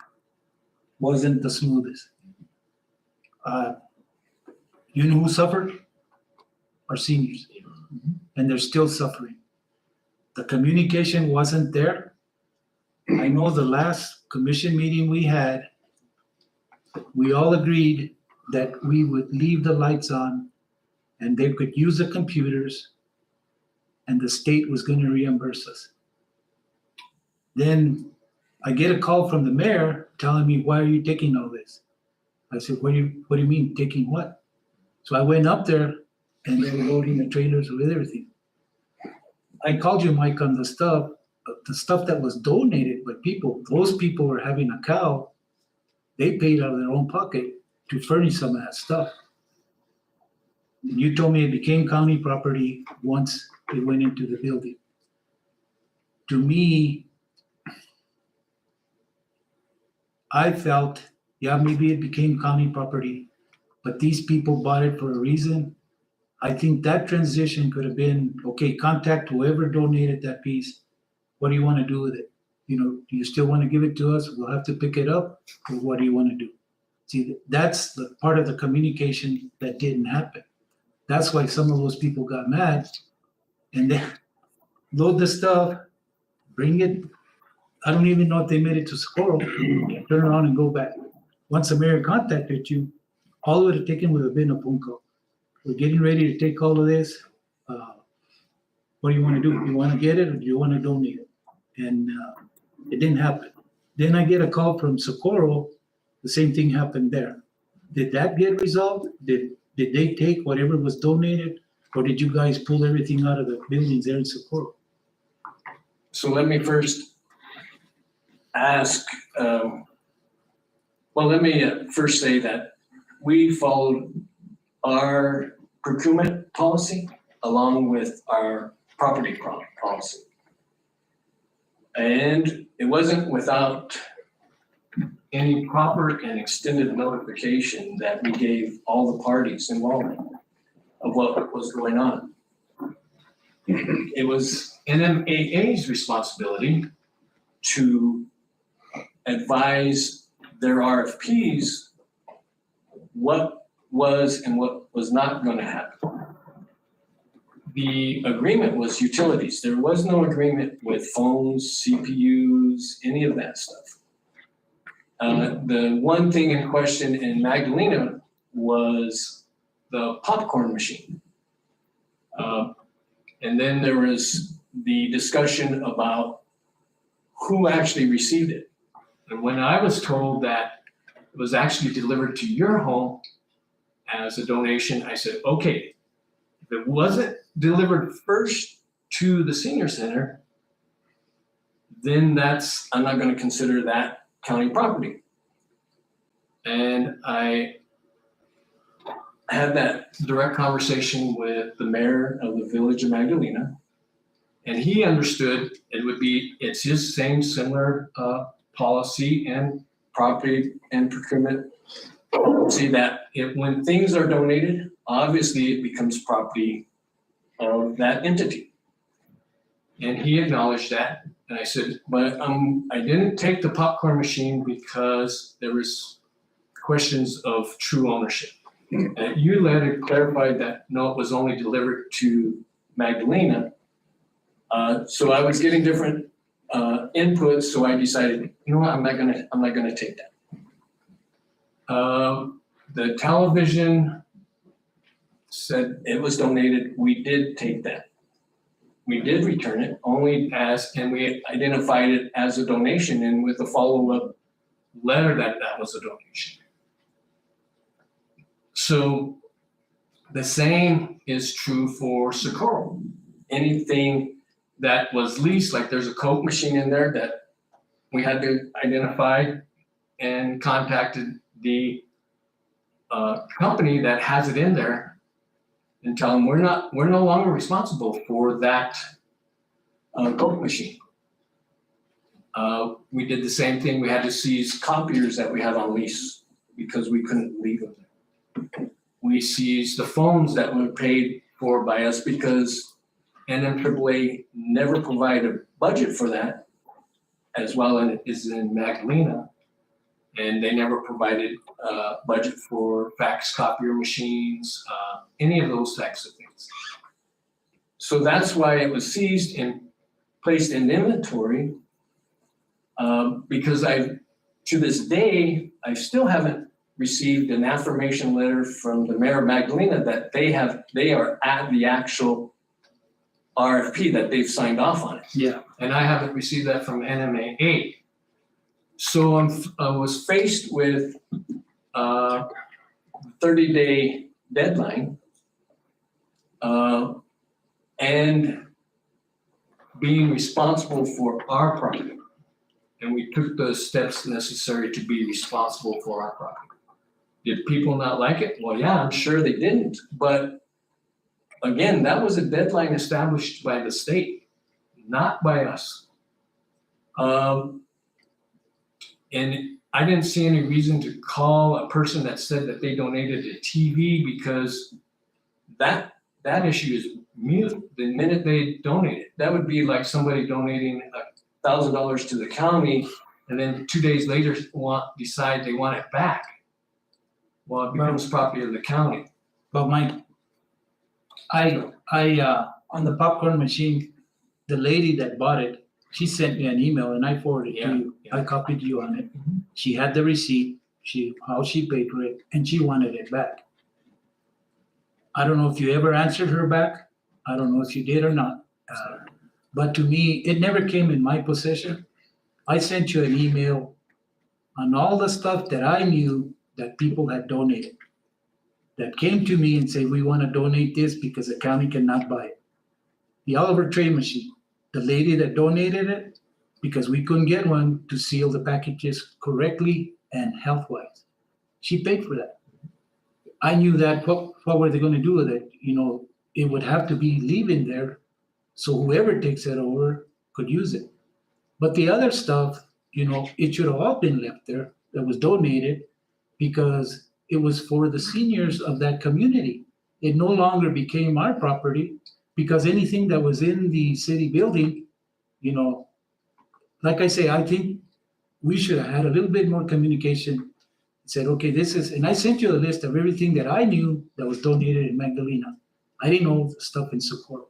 wasn't the smoothest. You know who suffered? Our seniors, and they're still suffering. The communication wasn't there. I know the last commission meeting we had, we all agreed that we would leave the lights on and they could use the computers and the state was going to reimburse us. Then I get a call from the mayor telling me, why are you taking all this? I said, what do you mean, taking what? So I went up there and they were loading the trailers with everything. I called you, Mike, on the stuff that was donated by people. Those people were having a cow. They paid out of their own pocket to furnish some of that stuff. And you told me it became county property once it went into the building. To me, I felt, yeah, maybe it became county property, but these people bought it for a reason. I think that transition could have been, okay, contact whoever donated that piece. What do you want to do with it? Do you still want to give it to us? We'll have to pick it up, or what do you want to do? See, that's the part of the communication that didn't happen. That's why some of those people got mad and they load the stuff, bring it. I don't even know if they made it to Socorro, turn around and go back. Once the mayor contacted you, all it would have taken would have been a phone call. We're getting ready to take all of this. What do you want to do? Do you want to get it or do you want to donate it? And it didn't happen. Then I get a call from Socorro. The same thing happened there. Did that get resolved? Did they take whatever was donated, or did you guys pull everything out of the buildings there in Socorro? So let me first ask, let me first say that we followed our procurement policy along with our property policy. And it wasn't without any proper and extended notification that we gave all the parties involved of what was going on. It was NMAA's responsibility to advise their RFPs what was and what was not going to happen. The agreement was utilities. There was no agreement with phones, CPUs, any of that stuff. The one thing in question in Magdalena was the popcorn machine. And then there was the discussion about who actually received it. And when I was told that it was actually delivered to your home as a donation. I said, okay, if it wasn't delivered first to the senior center, then I'm not gonna consider that county property. And I had that direct conversation with the mayor of the village of Magdalena. And he understood it's his same similar policy and property and procurement policy that when things are donated, obviously it becomes property of that entity. And he acknowledged that. And I said, but I didn't take the popcorn machine because there was questions of true ownership. And you later clarified that, no, it was only delivered to Magdalena. So I was getting different inputs, so I decided, you know what, I'm not gonna take that. The television said it was donated. We did take that. We did return it and we identified it as a donation and with a follow-up letter that was a donation. So the same is true for Socorro. Anything that was leased, like there's a Coke machine in there that we had to identify and contacted the company that has it in there and tell them we're no longer responsible for that Coke machine. We did the same thing. We had to seize copiers that we had on lease because we couldn't leave them there. We seized the phones that were paid for by us because NMAAA never provided a budget for that, as well as in Magdalena. And they never provided a budget for fax copier machines, any of those types of things. So that's why it was seized and placed in inventory, because to this day, I still haven't received an affirmation letter from the mayor of Magdalena that they are at the actual RFP, that they've signed off on it. Yeah. And I haven't received that from NMAA. So I was faced with a 30-day deadline and being responsible for our property. And we took the steps necessary to be responsible for our property. Did people not like it? Well, yeah, I'm sure they didn't. But again, that was a deadline established by the state, not by us. And I didn't see any reason to call a person that said that they donated a TV because that issue is mute the minute they donate it. That would be like somebody donating $1,000 to the county and then 2 days later decide they want it back. Well, it becomes property of the county. But Mike, I on the popcorn machine, the lady that bought it, she sent me an email and I forwarded it to you. Yeah. I copied you on it. She had the receipt, how she paid for it, and she wanted it back. I don't know if you ever answered her back. I don't know if you did or not. But to me, it never came in my possession. I sent you an email on all the stuff that I knew that people had donated, that came to me and said, we want to donate this because the county cannot buy it. The Oliver tray machine, the lady that donated it, because we couldn't get one to seal the packages correctly and health-wise. She paid for that. I knew that what were they going to do with it? You know, it would have to be leaving there so whoever takes it over could use it. But the other stuff, you know, it should have all been left there that was donated because it was for the seniors of that community. It no longer became our property because anything that was in the city building, you know, like I say, I think we should have had a little bit more communication. Said, okay, this is, and I sent you a list of everything that I knew that was donated in Magdalena. I didn't know the stuff in Socorro.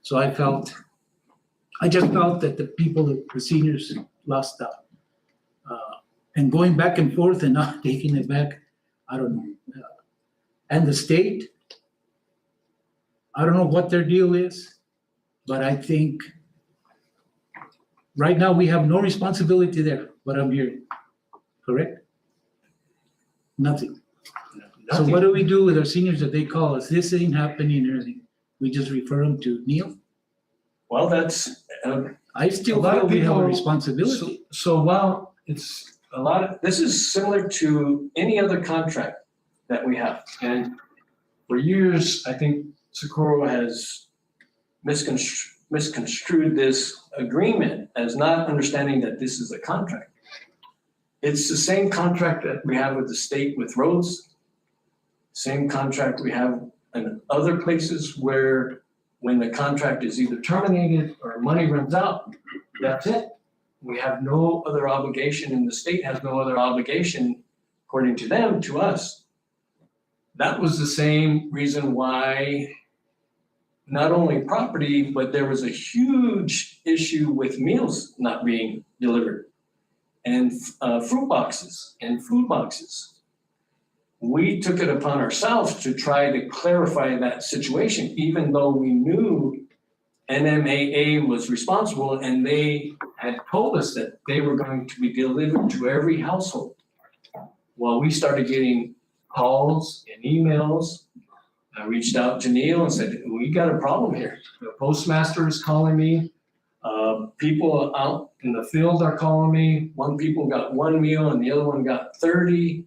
So I just felt that the people, the seniors lost out. And going back and forth and not taking it back, I don't know. And the state, I don't know what their deal is, but I think right now we have no responsibility there, what I'm hearing, correct? Nothing. So what do we do with our seniors that they call us? This ain't happening or anything. We just refer them to Neil? Well, that's, I still A lot of feel we have a people- responsibility. so while it's a lot of, this is similar to any other contract that we have. And for years, I think Socorro has misconstrued this agreement as not understanding that this is a contract. It's the same contract that we have with the state with roads, same contract we have in other places where when the contract is either terminated or money runs out, that's it. We have no other obligation, and the state has no other obligation, according to them, to us. That was the same reason why not only property, but there was a huge issue with meals not being delivered and fruit boxes and food boxes. We took it upon ourselves to try to clarify that situation, even though we knew NMAA was responsible and they had told us that they were going to be delivered to every household. Well, we started getting calls and emails. I reached out to Neil and said, we got a problem here. The postmaster is calling me. People out in the field are calling me. One people got 1 meal and the other one got 30.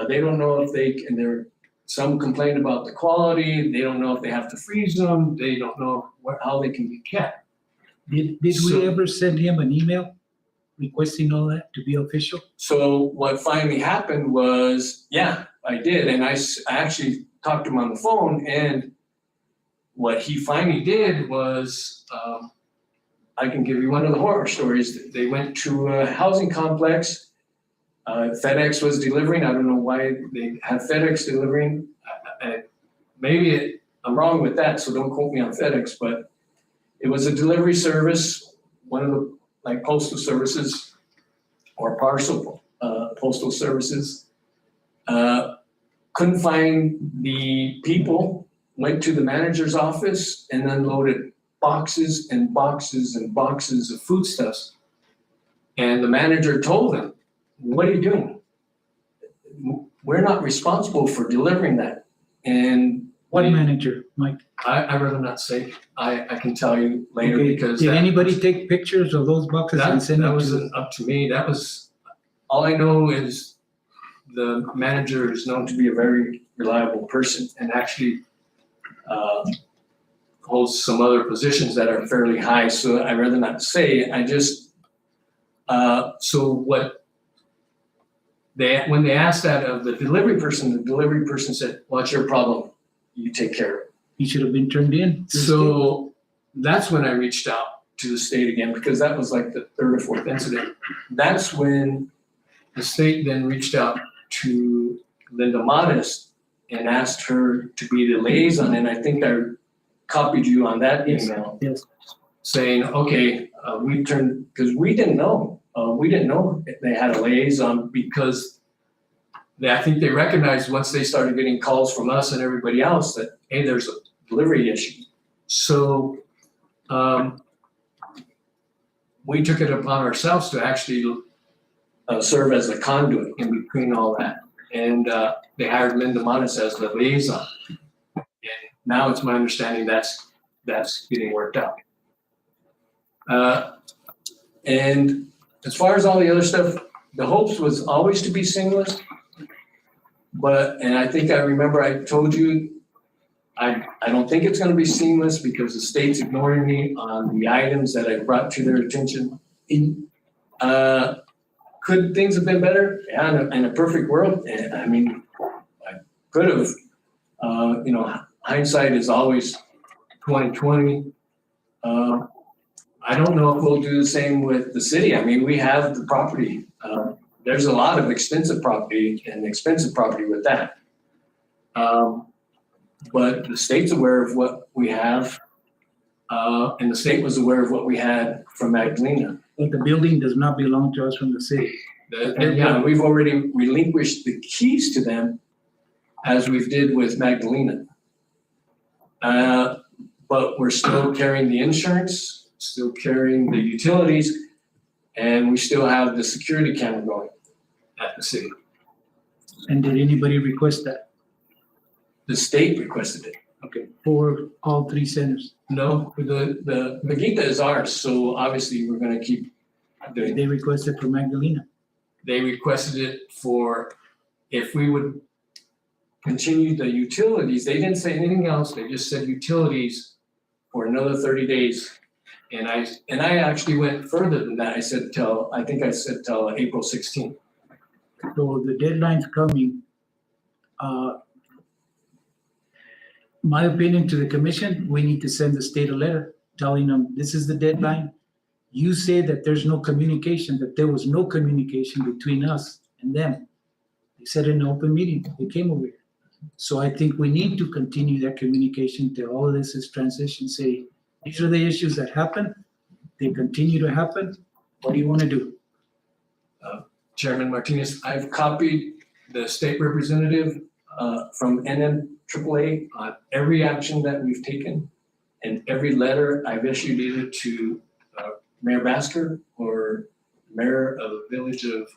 They don't know if they can, some complain about the quality. They don't know if they have to freeze them. They don't know how they can be kept. Did we So- ever send him an email requesting all that to be official? So what finally happened was, yeah, I did. And I actually talked to him on the phone, and what he finally did was, I can give you one of the horror stories. They went to a housing complex. FedEx was delivering. I don't know why they have FedEx delivering. Maybe I'm wrong with that, so don't quote me on FedEx, but it was a delivery service, one of the like postal services or parcel postal services. Couldn't find the people, went to the manager's office and unloaded boxes and boxes and boxes of foodstuffs. And the manager told them, what are you doing? We're not responsible for delivering that. And What manager, Mike? I'd rather not say. I can tell you later Okay, because. did that- anybody take pictures of those boxes and That, send that them to? wasn't up to me. That was, all I know is the manager is known to be a very reliable person and actually holds some other positions that are fairly high, so I'd rather not say. I just, so what when they asked that of the delivery person said, what's your problem? You take care of it. He should have been turned in. So that's when I reached out to the state again, because that was like the third or fourth incident. That's when the state then reached out to Linda Modest and asked her to be the liaison, and I think I copied you on that email. Yes. Saying, okay, we turned, because we didn't know. We didn't know if they had a liaison because I think they recognized once they started getting calls from us and everybody else that, hey, there's a delivery issue. So we took it upon ourselves to actually serve as a conduit in between all that. And they hired Linda Modest as the liaison. And now it's my understanding that's getting worked out. And as far as all the other stuff, the hopes was always to be seamless. And I think I remember I told you, I don't think it's gonna be seamless because the state's ignoring me on the items that I brought to their attention. Could things have been better? Yeah, in a perfect world, I mean, I could have, hindsight is always 20/20. I don't know if we'll do the same with the city. I mean, we have the property. There's a lot of extensive property and expensive property with that. But the state's aware of what we have, and the state was aware of what we had from Magdalena. But the building does not belong to us from the city. And yeah, we've already relinquished the keys to them as we did with Magdalena. But we're still carrying the insurance, still carrying the utilities, and we still have the security camera going at the city. And did anybody request that? The state requested it. Okay, for all three centers. No, the Veguita is ours, so obviously we're gonna keep doing. They requested for Magdalena. They requested it for if we would continue the utilities. They didn't say anything else. They just said utilities for another 30 days. And I actually went further than that. I said till April 16th. So the deadline's coming. My opinion to the commission, we need to send the state a letter telling them this is the deadline. You say that there's no communication, that there was no communication between us and them. They said in an open meeting, they came over here. So I think we need to continue that communication till all of this is transition. Say, these are the issues that happen. They continue to happen. What do you want to do? Chairman Martinez, I've copied the state representative from NMAAA on every action that we've taken and every letter I've issued either to Mayor Basker or Mayor of the Village of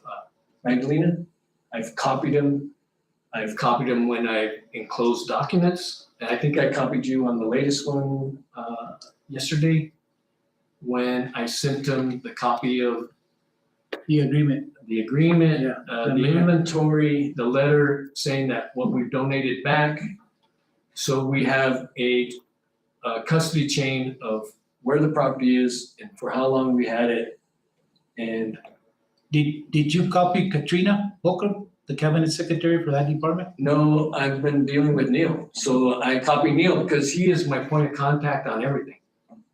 Magdalena. I've copied him. I've copied him when I enclosed documents. And I think I copied you on the latest one yesterday when I sent him the copy of The agreement. the agreement, Yeah. the inventory, the letter saying that what we've donated back. So we have a custody chain of where the property is and for how long we had it. And Did you copy Katrina Bocc, the cabinet secretary for that department? no, I've been dealing with Neil. So I copy Neil because he is my point of contact on everything.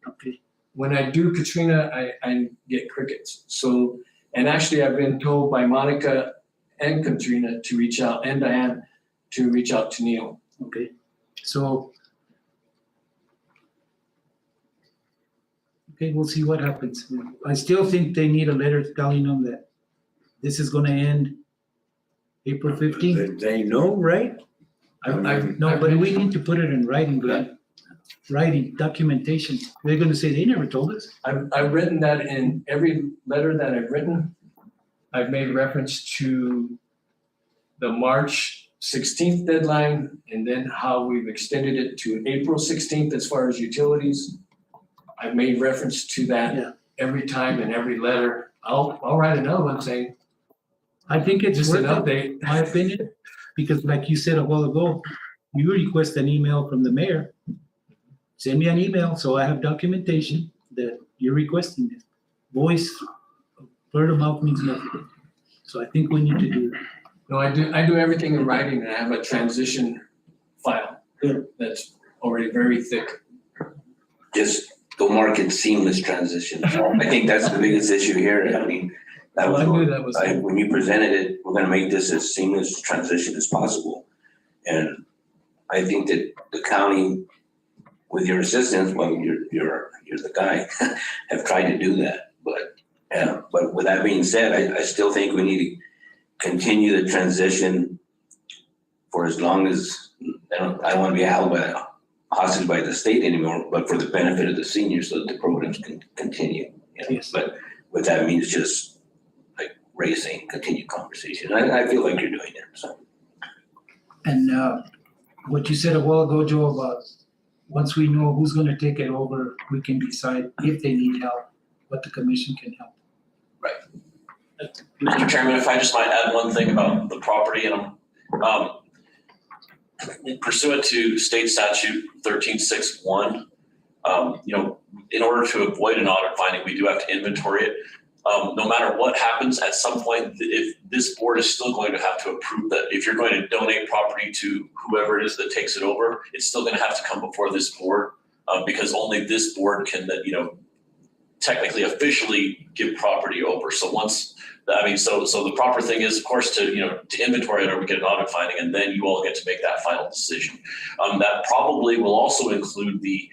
Okay. When I do Katrina, I get crickets. So, and actually I've been told by Monica and Katrina to reach out, and Diane to reach out to Neil. Okay, so. Okay, we'll see what happens. I still think they need a letter telling them that this is gonna end April 15th. They know, right? No, but we need to put it in writing, Glenn. Writing, documentation. They're gonna say, they never told us. I've written that in every letter that I've written. I've made reference to the March 16th deadline and then how we've extended it to April 16th as far as utilities. I've made reference to Yeah. that every time in every letter. I'll write another one saying, I think it's just an worth it, update. my opinion, because like you said a while ago, you request an email from the mayor. Send me an email so I have documentation that you're requesting this. Voice, word of mouth means nothing. So I think we need to do that. No, I do everything in writing and I have a transition file Good. that's already very thick. Just don't mark it seamless transition. I think that's the biggest issue here. I mean, that Well, was, I knew that was. when you presented it, we're gonna make this as seamless transition as possible. And I think that the county, with your assistance, well, you're the guy, have tried to do that. But with that being said, I still think we need to continue the transition for as long as, I don't wanna be held hostage by the state anymore, but for the benefit of the seniors so that the programs can continue. You know? Yes. But what that means is just like raising, continued conversation. I feel like you're doing it, so. And what you said a while ago, Joe, about once we know who's gonna take it over, we can decide if they need help, what the commission can help. Mr. Chairman, if I just might add one thing about the property and pursuant to state statute 1361, in order to avoid an audit finding, we do have to inventory it. No matter what happens, at some point, if this board is still going to have to approve that, if you're going to donate property to whoever it is that takes it over, it's still going to have to come before this board because only this board can, technically officially give property over. So so the proper thing is, of course, to inventory it or we get an audit finding, and then you all get to make that final decision. That probably will also include the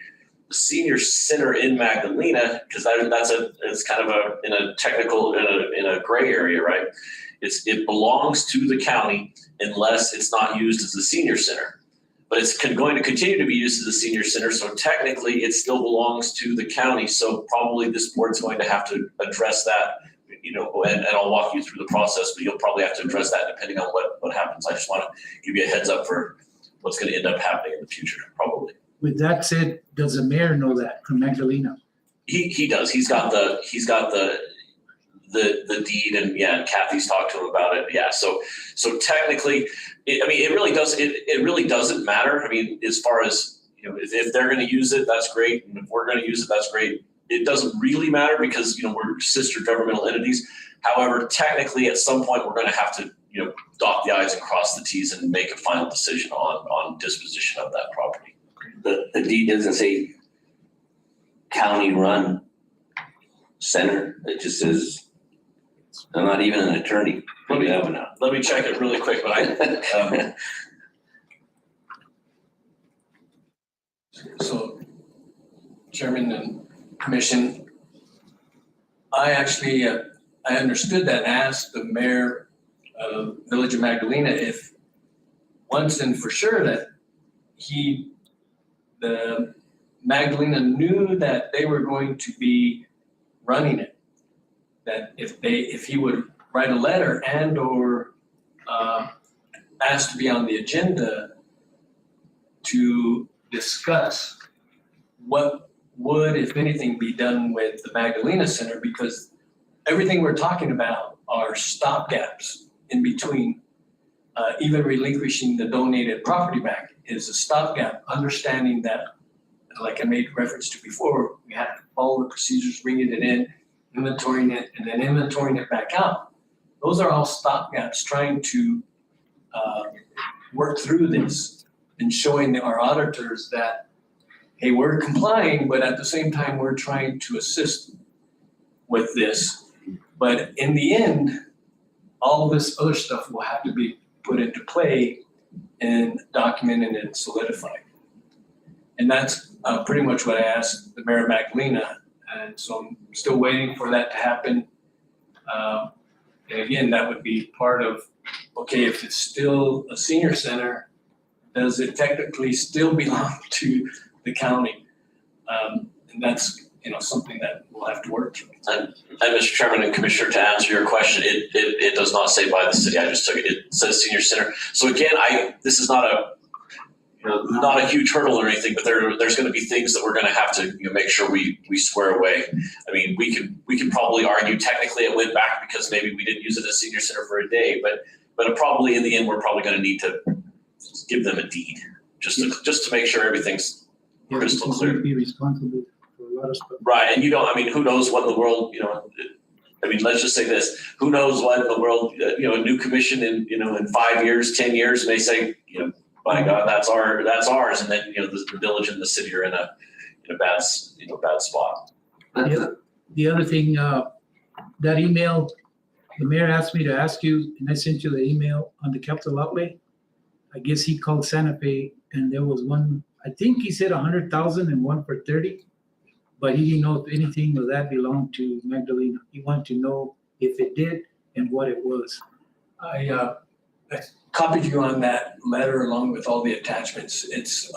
senior center in Magdalena, because it's kind of in a gray area, right? It belongs to the county unless it's not used as a senior center. But it's going to continue to be used as a senior center, so technically it still belongs to the county. So probably this board's going to have to address that, and I'll walk you through the process, but you'll probably have to address that depending on what happens. I just want to give you a heads up for what's gonna end up happening in the future, probably. With that said, does the mayor know that from Magdalena? He does, he's got the deed, and yeah, and Kathy's talked to him about it, yeah, so technically, it really doesn't matter, I mean, as far as, if they're gonna use it, that's great, and if we're gonna use it, that's great. It doesn't really matter because, we're sister governmental entities. However, technically, at some point, we're gonna have to, dot the i's and cross the t's and make a final decision on disposition of that property. The deed doesn't say county-run center. It just says, I'm not even an attorney. Let me- Maybe I would know. Let me check it really quick, but So, Chairman and Commission, I actually, I understood that, asked the mayor of Village of Magdalena if once and for sure that the Magdalena knew that they were going to be running it. That if he would write a letter and or ask to be on the agenda to discuss what would, if anything, be done with the Magdalena Center, because everything we're talking about are stopgaps in between. Even relinquishing the donated property back is a stopgap, understanding that, like I made reference to before, we have to follow the procedures, bringing it in, inventorying it, and then inventorying it back out. Those are all stopgaps trying to work through this and showing our auditors that, hey, we're complying, but at the same time, we're trying to assist with this. But in the end, all of this other stuff will have to be put into play and documented and solidified. And that's pretty much what I asked the mayor of Magdalena. And so I'm still waiting for that to happen. And again, that would be part of, okay, if it's still a senior center, does it technically still belong to the county? And that's, something that we'll have to work through. And Mr. Chairman and Commissioner, to answer your question, it does not say by the city. I just took it. It says senior center. So again, this is not a huge hurdle or anything, but there's going to be things that we're going to have to make sure we square away. I mean, we can probably argue technically it went back because maybe we didn't use it as senior center for a day, but it probably in the end we're probably going to need to give them a deed just to make sure everything's crystal clear. Be responsible for a lot of stuff. Right, and who knows what in the world, let's just say this, who knows what in the world, a new commission in 5 years, 10 years may say, by God, that's ours, and then, the village and the city are in a bad spot. The other thing, that email, the mayor asked me to ask you, and I sent you the email on the capital outlay. I guess he called Santa Fe, and there was one, I think he said 100,000 and one for 30, but he didn't know if anything of that belonged to Magdalena. He wanted to know if it did and what it was. I copied you on that letter along with all the attachments. It's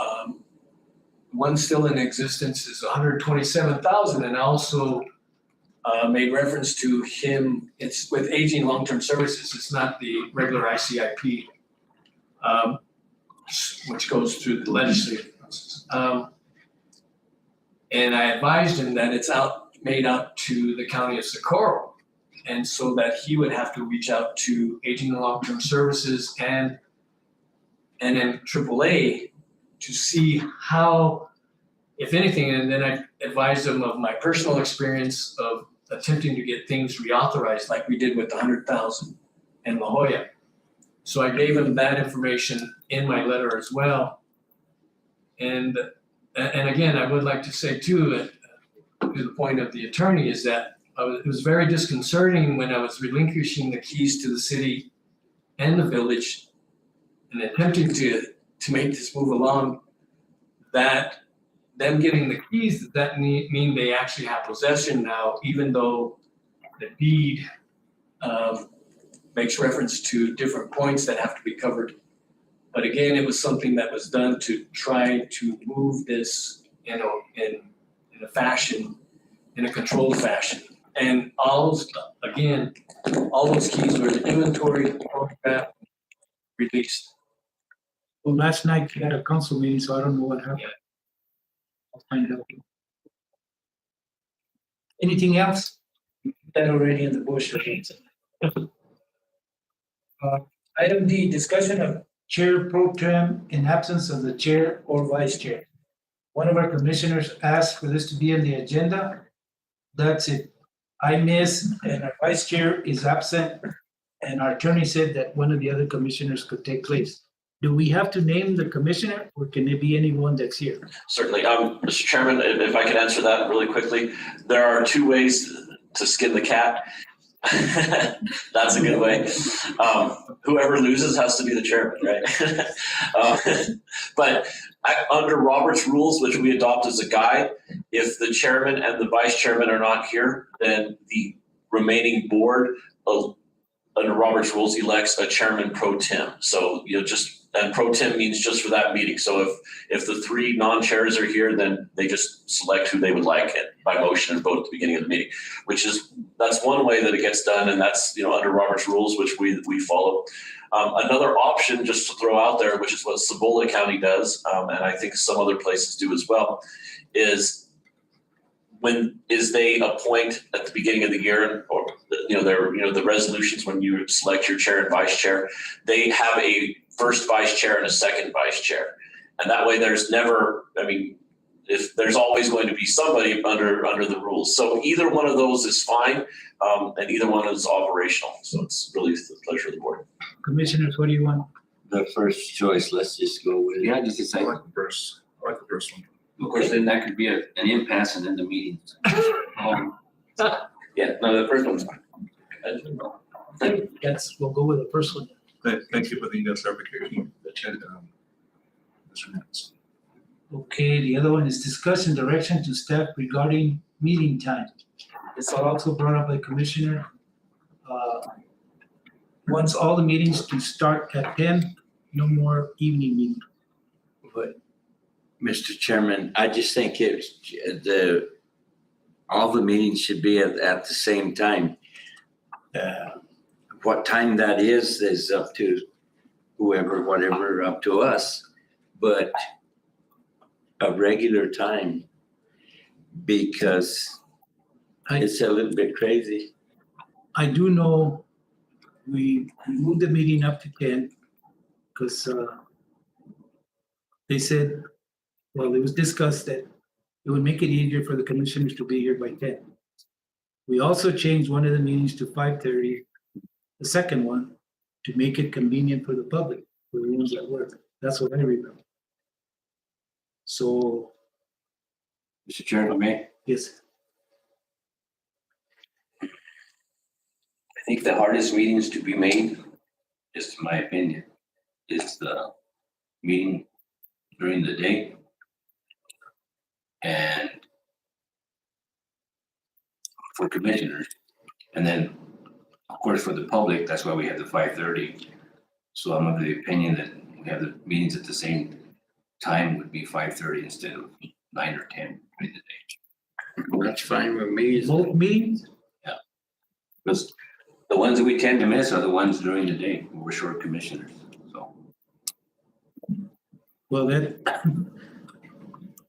one still in existence is 127,000, and I also made reference to him. It's with Aging Long-Term Services. It's not the regular ICIP, which goes through the legislative process. And I advised him that it's made out to the county of Socorro. And so that he would have to reach out to Aging and Long-Term Services and then AAA to see how, if anything, and then I advised him of my personal experience of attempting to get things reauthorized like we did with the 100,000 in La Jolla. So I gave him that information in my letter as well. And again, I would like to say too, to the point of the attorney, is that it was very disconcerting when I was relinquishing the keys to the city and the village and attempting to make this move along, that them getting the keys, does that mean they actually have possession now, even though the deed makes reference to different points that have to be covered. But again, it was something that was done to try to move this, in a fashion, in a controlled fashion. And all those keys were inventory, photographed, released. Well, last night we had a council meeting, so I don't know what happened. I'll find out. Anything else? That already in the bush. Item D, discussion of chair pro tem in absence of the chair or vice chair. One of our commissioners asked for this to be on the agenda. That's it. I miss and our vice chair is absent. And our attorney said that one of the other commissioners could take place. Do we have to name the commissioner or can it be anyone that's here? Certainly. Mr. Chairman, if I could answer that really quickly, there are two ways to skin the cat. That's a good way. Whoever loses has to be the chairman, right? But under Robert's rules, which we adopt as a guide, if the chairman and the vice chairman are not here, then the remaining board under Robert's rules elects a chairman pro tem. So and pro tem means just for that meeting. So if the three non-chairs are here, then they just select who they would like it by motion and vote at the beginning of the meeting, that's one way that it gets done. And that's, under Robert's rules, which we follow. Another option just to throw out there, which is what Cibola County does, and I think some other places do as well, is they appoint at the beginning of the year, or the resolutions when you select your chair and vice chair, they have a first vice chair and a second vice chair, and that way there's always going to be somebody under the rules. So either one of those is fine, and either one is operational. So it's really the pleasure of the board. Commissioners, what do you want? The first choice, let's just go with it. I like the first one. Of course, then that could be an impasse and then the meetings. Yeah, no, the first one's fine. We'll go with the first one. Thank you for the clarification. Mr. Nance. Okay, the other one is discussion direction to staff regarding meeting time. It's also brought up by Commissioner. Wants all the meetings to start at 10, no more evening meetings. But, Mr. Chairman, I just think all the meetings should be at the same time. What time that is up to whoever, whatever, up to us. But a regular time, because it's a little bit crazy. I do know we moved the meeting up to 10 because they said, well, it was discussed that it would make it easier for the commissioners to be here by 10. We also changed one of the meetings to 5:30, the second one, to make it convenient for the public, for the ones that work. That's what I remember. So, Mr. Chairman, may yes. I think the hardest meetings to be made, just in my opinion, is the meeting during the day. And for commissioners, and then of course for the public, that's why we have the 5:30. So I'm of the opinion that we have the meetings at the same time would be 5:30 instead of 9 or 10 during the day. That's fine with me. Both meetings? Because the ones that we tend to miss are the ones during the day. We're short commissioners, so. Well, then,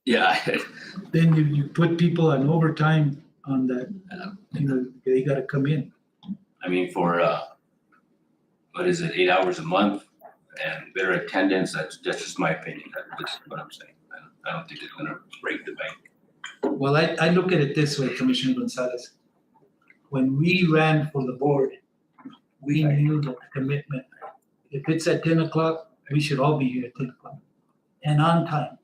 Yeah. then you put people on overtime on that, they gotta come in. I mean, for, what is it, 8 hours a month and better attendance, that's just my opinion. That's what I'm saying. I don't think it's gonna break the bank. Well, I look at it this way, Commissioner Gonzalez. When we ran for the board, we knew the commitment. If it's at 10 o'clock, we should all be here at 10 o'clock and on time.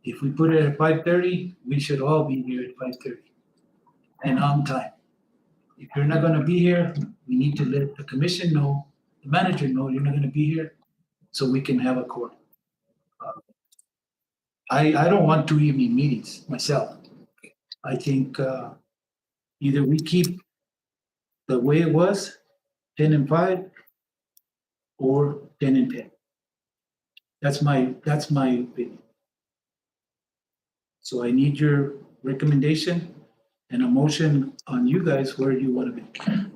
If we put it at 5:30, we should all be here at 5:30 and on time. If you're not gonna be here, we need to let the commission know, the manager know you're not gonna be here, so we can have a quorum. I don't want 2 evening meetings myself. I think either we keep the way it was, 10 and 5, or 10 and 10. That's my opinion. So I need your recommendation and a motion on you guys where you want to be.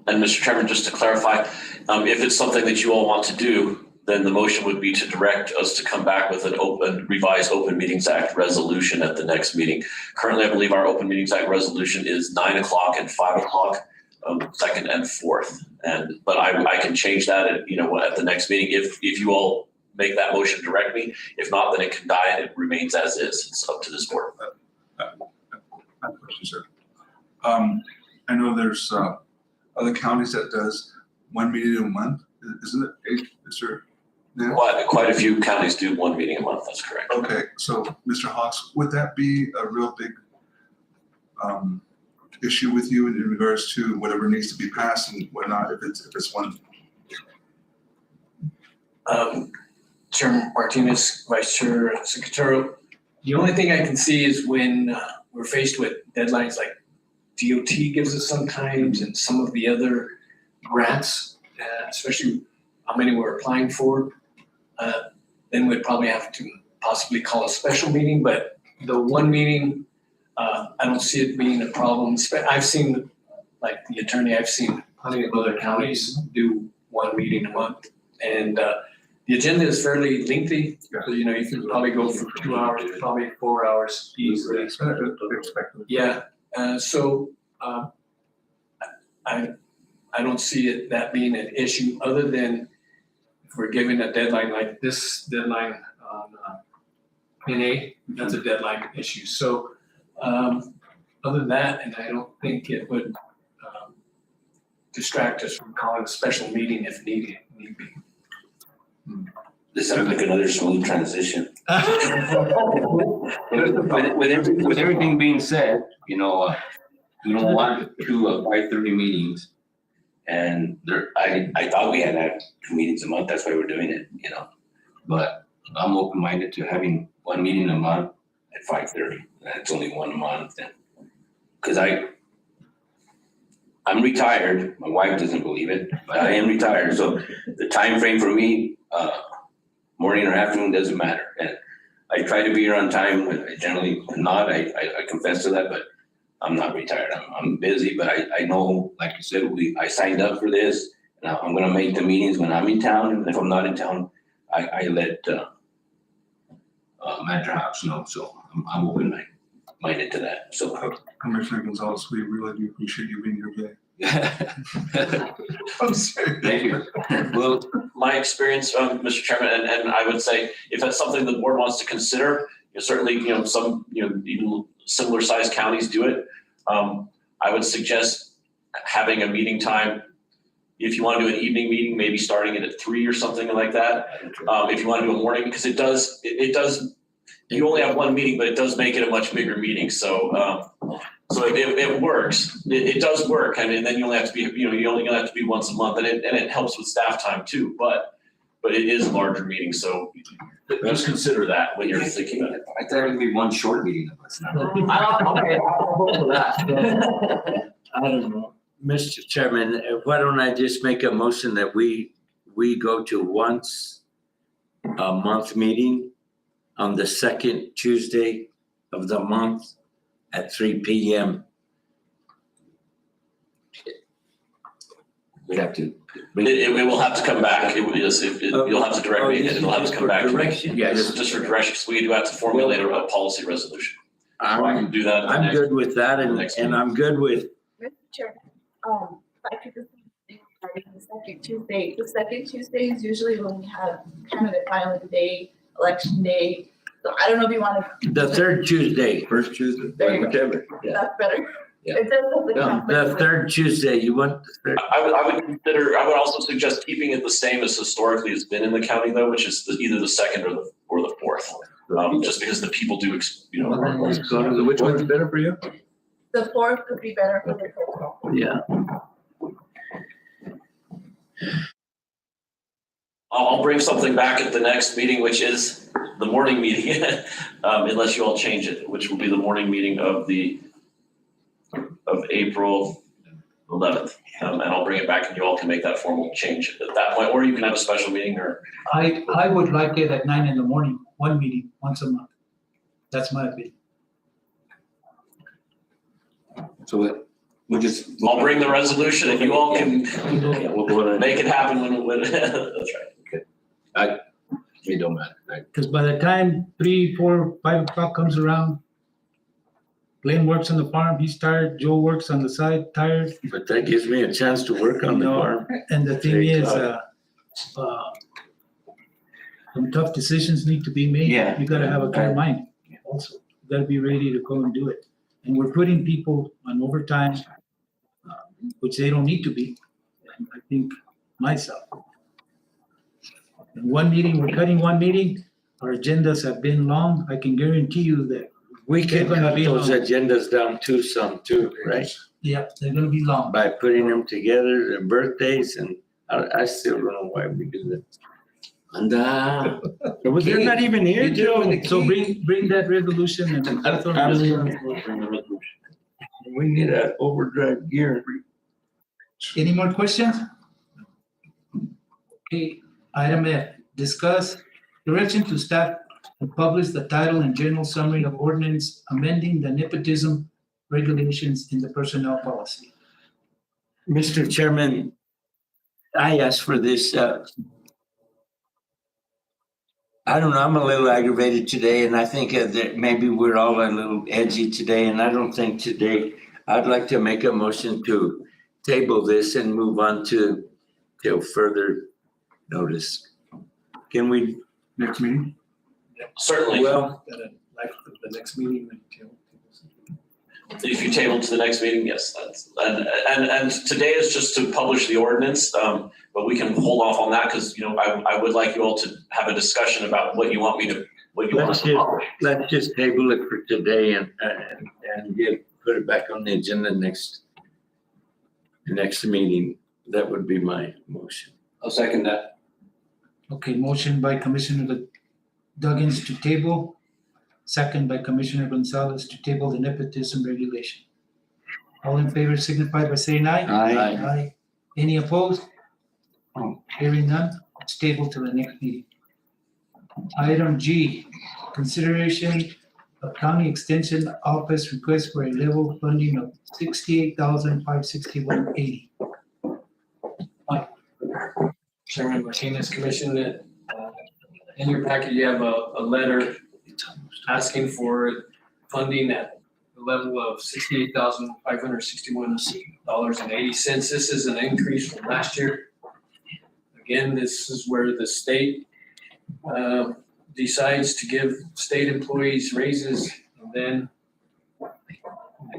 And Mr. Chairman, just to clarify, if it's something that you all want to do, then the motion would be to direct us to come back with an revised Open Meetings Act resolution at the next meeting. Currently, I believe our Open Meetings Act resolution is 9 o'clock and 5 o'clock, second and fourth. But I can change that at the next meeting if you all make that motion directly. If not, then it can die and it remains as is. It's up to this board. I have a question, sir. I know there's other counties that does one meeting a month, isn't it? Is there? Yeah. Quite a few counties do one meeting a month. That's correct. Okay, so Mr. Hawks, would that be a real big issue with you in regards to whatever needs to be passed and whatnot, if it's one? Chairman Martinez, Vice Chair Secretarial, the only thing I can see is when we're faced with deadlines like DOT gives us sometimes and some of the other grants, especially how many we're applying for, then we'd probably have to possibly call a special meeting, but the one meeting, I don't see it being a problem. I've seen, like the attorney, I've seen plenty of other counties do one meeting a month. And the agenda is fairly lengthy, so you can probably go for 2 hours, probably 4 hours easily. Yeah, so I don't see that being an issue, other than if we're given a deadline like this deadline on NA, that's a deadline issue. So other than that, and I don't think it would distract us from calling a special meeting if need be. This sounds like another smooth transition. With everything being said, we don't want 2 5:30 meetings. And I thought we had 2 meetings a month. That's why we're doing it, But I'm open-minded to having 1 meeting a month at 5:30. That's only 1 month. Because I'm retired. My wife doesn't believe it, but I am retired. So the time frame for me, morning or afternoon, doesn't matter. And I try to be here on time. I generally not. I confess to that, but I'm not retired. I'm busy, but I know, like you said, I signed up for this. And I'm going to make the meetings when I'm in town. And if I'm not in town, I let Manager Hobbs know. So I'm open-minded to that. So Commissioner Gonzalez, we really do appreciate you being here today. I'm sorry. Thank you. Well, my experience, Mr. Chairman, and I would say if that's something the board wants to consider, certainly, some, even similar sized counties do it. I would suggest having a meeting time. If you want to do an evening meeting, maybe starting it at 3 or something like that. If you want to do a morning, because it does, you only have 1 meeting, but it does make it a much bigger meeting. So, it works. It does work. And then you only have to be, you only have to be once a month, and it helps with staff time too. But it is a larger meeting, so just consider that when you're thinking about it. I thought it would be 1 short meeting of us. Okay, I'll hold that. I don't know. Mr. Chairman, why don't I just make a motion that we go to once a month meeting on the 2nd Tuesday of the month at 3 p.m. We'd have to. It will have to come back. You'll have to direct me, and it'll have to come back. Direction? Yes, just for direction, so we do have to formulate a policy resolution. So I can do that. in the I'm next- good with that, next and I'm good with, Mr. Chair, if I could just say regarding the second Tuesday is usually when we have candidate filing day, election day. So I don't know if you want to. the 3rd Tuesday. First Tuesday, There you go. whichever. That's better. Yeah. It does have the The conflict. 3rd Tuesday, you want the 3rd? I would also suggest keeping it the same as historically has been in the county though, which is either the 2nd or the 4th. Just because the people do, Let's go to which one's better for you? The 4th would be better for the football. Yeah. I'll bring something back at the next meeting, which is the morning meeting, unless you all change it, which will be the morning meeting of April 11th. And I'll bring it back and you all can make that formal change at that point, or you can have a special meeting or. I would like it at 9 in the morning, 1 meeting, once a month. That's my opinion. So we'll just. I'll bring the resolution and you all can Yeah, we'll go ahead. make it happen when, that's right. It don't matter. Because by the time 3, 4, 5 o'clock comes around, Glenn works on the farm, he's tired, Joe works on the side, tired. But that gives me a chance to work on the No. farm. And the thing Thank is, God. some tough decisions need to be made. Yeah. You gotta have a clear mind also. You gotta be ready to go and do it. And we're putting people on overtime, which they don't need to be. And I think myself. In one meeting, we're cutting one meeting, our agendas have been long. I can guarantee you that, We can They're gonna cut be those long. agendas down to some too, right? yeah, they're gonna be long. By putting them together, their birthdays, and I still don't know why we do that. And, they're not even here, Joe. So bring that resolution and that's on the We need an overdrive gear. Any more questions? Okay, item F, discuss direction to staff to publish the title and general summary of ordinance amending the nepotism regulations in the personnel policy. Mr. Chairman, I asked for this, I don't know, I'm a little aggravated today, and I think that maybe we're all a little edgy today, and I don't think today, I'd like to make a motion to table this and move on to till further notice. Can we? Next meeting? Certainly, Well, Like the next meeting, if you table to the next meeting, yes, that's, and today is just to publish the ordinance, but we can hold off on that because, I would like you all to have a discussion about what you want us to publish. let's just table it for today and put it back on the agenda next meeting. That would be my motion. I'll second that. Okay, motion by Commissioner Duggins to table, second by Commissioner Gonzalez to table the nepotism regulation. All in favor signify by saying aye. Aye. Aye. Any opposed? Oh. Hearing none, it's tabled to the next meeting. Item G, consideration of county extension office request for a level funding of $68,561.80. Chairman Martinez, Commission, in your packet, you have a letter asking for funding at the level of $68,561.80. This is an increase from last year. Again, this is where the state decides to give state employees raises, and then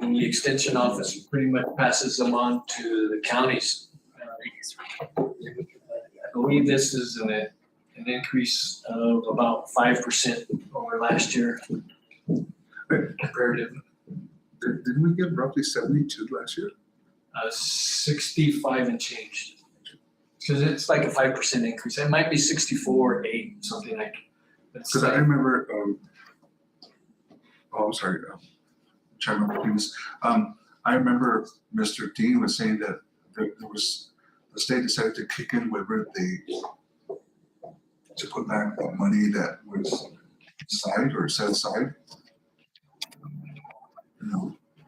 the extension office pretty much passes them on to the counties. I believe this is an increase of about 5% over last year comparative. Didn't we get roughly 72 last year? 65 and change. Because it's like a 5% increase. It might be 64.8, something like that. Because I remember, I'm sorry, Chairman Martinez. I remember Mr. Dean was saying that there was, the state decided to kick in whatever to put back the money that was aside or set aside.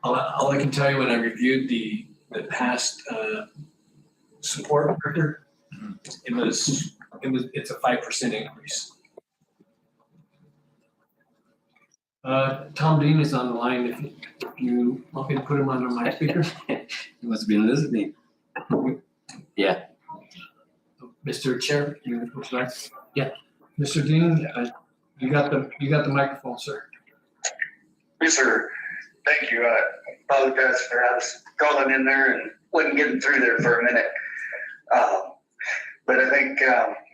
All I can tell you, when I reviewed the past support record, it's a 5% increase. Tom Dean is on the line. If you want me to put him under my speaker. He must be listening. Yeah. Mr. Chair, you would like? Yeah. Mr. Dean, you got the microphone, sir. Yes, sir. Thank you. I apologize for I was calling in there and wasn't getting through there for a minute. But I think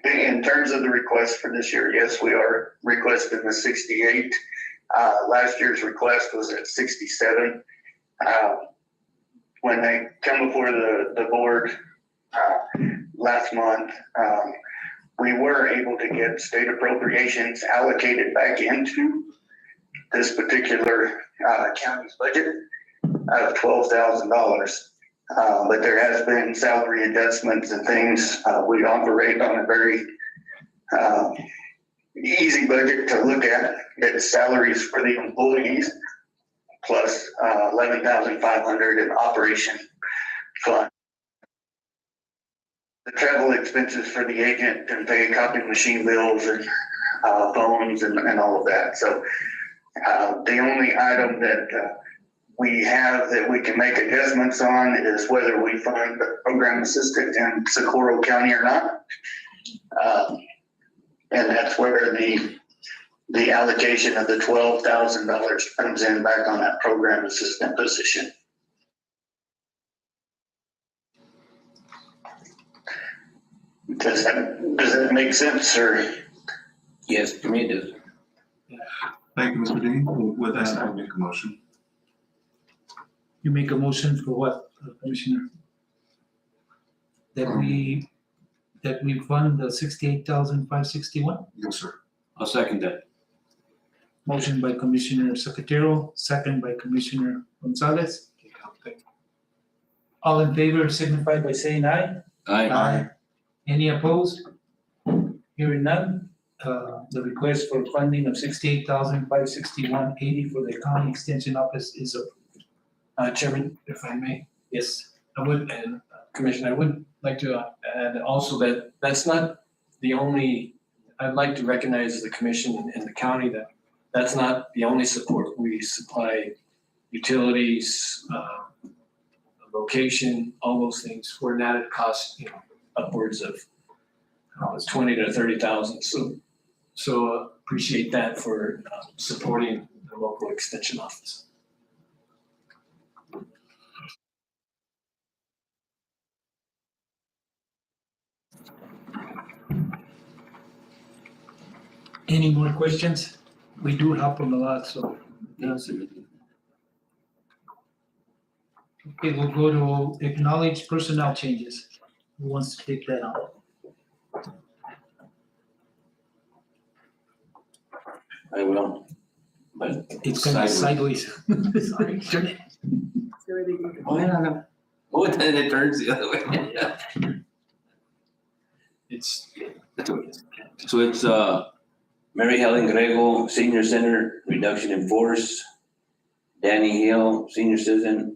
in terms of the request for this year, yes, we are requesting the 68. Last year's request was at 67. When they come before the board last month, we were able to get state appropriations allocated back into this particular county's budget of $12,000. But there has been salary adjustments and things. We operate on a very easy budget to look at. It's salaries for the employees plus $11,500 in operation fund. The travel expenses for the agent and pay copy machine bills and phones and all of that. So the only item that we have that we can make adjustments on is whether we fund a program assistant in Socorro County or not. And that's where the allocation of the $12,000 comes in back on that program assistant position. Does that make sense, or? Yes, to me it does. Thank you, Mr. Dean. With that, I make a motion. You make a motion for what, Commissioner? That we fund the 68,561? Yes, sir. I'll second that. Motion by Commissioner Secretarial, second by Commissioner Gonzalez. All in favor signify by saying aye. Aye. Any opposed? Hearing none, the request for funding of 68,561.80 for the county extension office is approved. Chairman, if I may, Yes. I would, and Commissioner, I would like to add also that that's not the only, I'd like to recognize the commission and the county that that's not the only support. We supply utilities, location, all those things for an added cost, upwards of 20 to 30,000. So appreciate that for supporting the local extension office. Any more questions? We do help them a lot, so. Okay, we'll go to acknowledge personnel changes. Who wants to take that on? I will. But It's kind of sideways. Sorry. Oh, yeah. Oh, then it turns the other way. So it's Mary Helen Grego, Senior Center, reduction in force. Danny Hill, Senior Center,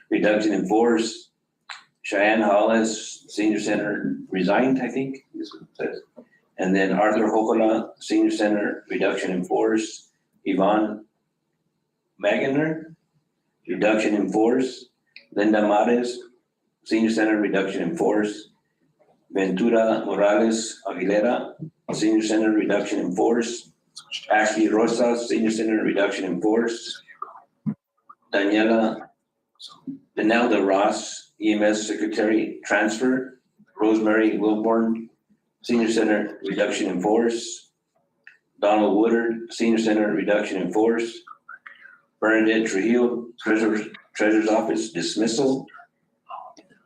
reduction in force. Cheyenne Hollis, Senior Center, resigned, I think, is what it says. And then Arthur Hokola, Senior Center, reduction in force. Yvonne Maganer, reduction in force. Linda Mares, Senior Center, reduction in force. Ventura Morales Aguilera, Senior Center, reduction in force. Ashley Rosas, Senior Center, reduction in force. Danelda Ross, EMS Secretary, transfer. Rosemary Wilborn, Senior Center, reduction in force. Donald Woodard, Senior Center, reduction in force. Bernadette Trujillo, Treasurer's Office, dismissal.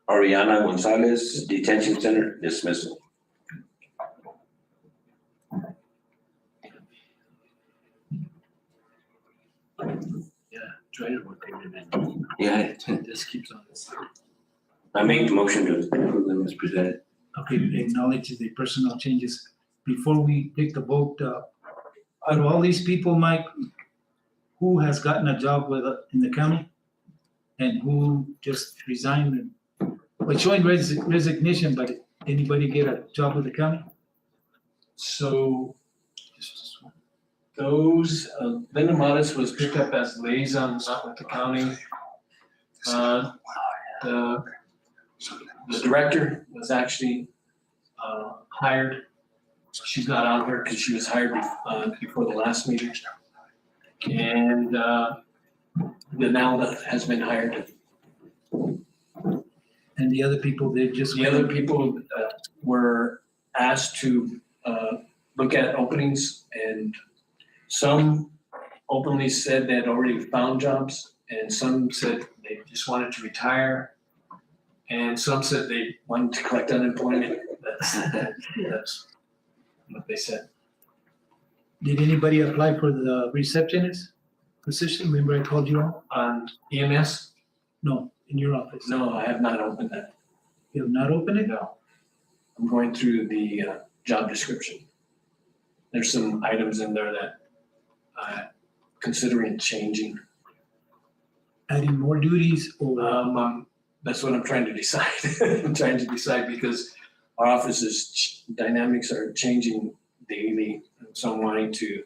Ariana Gonzalez, Detention Center, dismissal. Try to work it. Yeah. This keeps on this. I make the motion to approve them as presented. Okay, acknowledge the personnel changes. Before we take the vote, out of all these people, Mike, who has gotten a job in the county? And who just resigned? But showing resignation, but anybody get a job with the county? So those, Linda Modis was picked up as liaison, not with the county. The director was actually hired. She's not on here because she was hired before the last meeting. And the Nalda has been hired. And the other people, they just. The other people were asked to look at openings, and some openly said they had already found jobs, and some said they just wanted to retire, and some said they wanted to collect unemployment. That's what they said. Did anybody apply for the receptionist position? Remember I called you on? On EMS? No, in your office. No, I have not opened that. You have not opened it? No. I'm going through the job description. There's some items in there that I'm considering changing. Adding more duties or? That's what I'm trying to decide. I'm trying to decide because our office's dynamics are changing daily. So I'm wanting to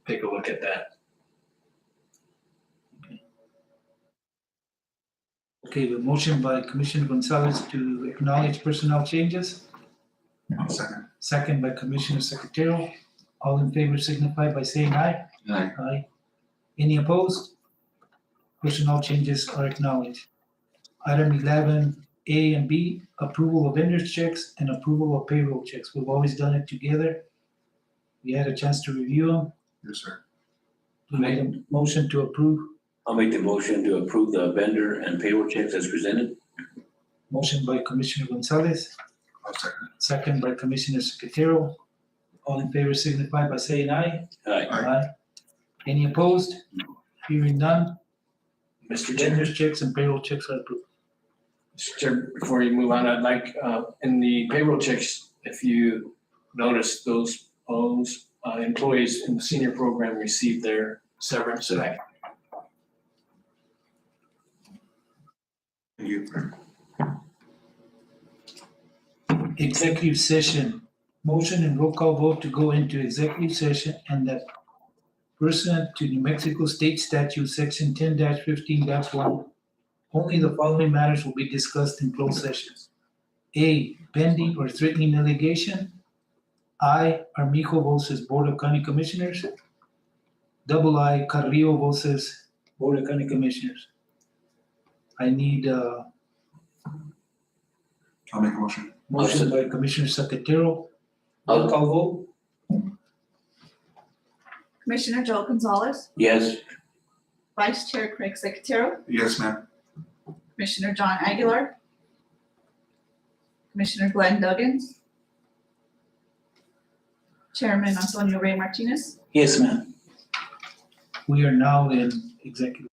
take a look at that. Okay, the motion by Commissioner Gonzalez to acknowledge personnel changes, I'll second. second by Commissioner Secretarial. All in favor signify by saying aye. Aye. Aye. Any opposed? Personnel changes are acknowledged. Item 11A and B, approval of vendors checks and approval of payroll checks. We've always done it together. We had a chance to review them. Yes, sir. We made a motion to approve. I'll make the motion to approve the vendor and payroll checks as presented. Motion by Commissioner Gonzalez, I'll second. second by Commissioner Secretarial. All in favor signify by saying aye. Aye. Aye. Any opposed? Hearing none, Mr. Chair. vendors checks and payroll checks are approved. Mr. Chair, before you move on, I'd like, in the payroll checks, if you notice, those employees in the senior program received their severance pay. Thank you. Executive session, motion and roll call vote to go into executive session and that pursuant to New Mexico State Statute, Section 10-15-1, only the following matters will be discussed in closed sessions. A, pending or threatening litigation. I, Armijo versus Board of County Commissioners. Double I, Carrillo versus Board of County Commissioners. I need a I'll make a motion. motion by Commissioner Secretarial. Roll call vote. Commissioner Joe Gonzalez, Yes. Vice Chair Craig Secretarial, Yes, ma'am. Commissioner John Aguilar, Commissioner Glenn Duggins, Chairman Antonio Ray Martinez. Yes, ma'am. We are now in executive.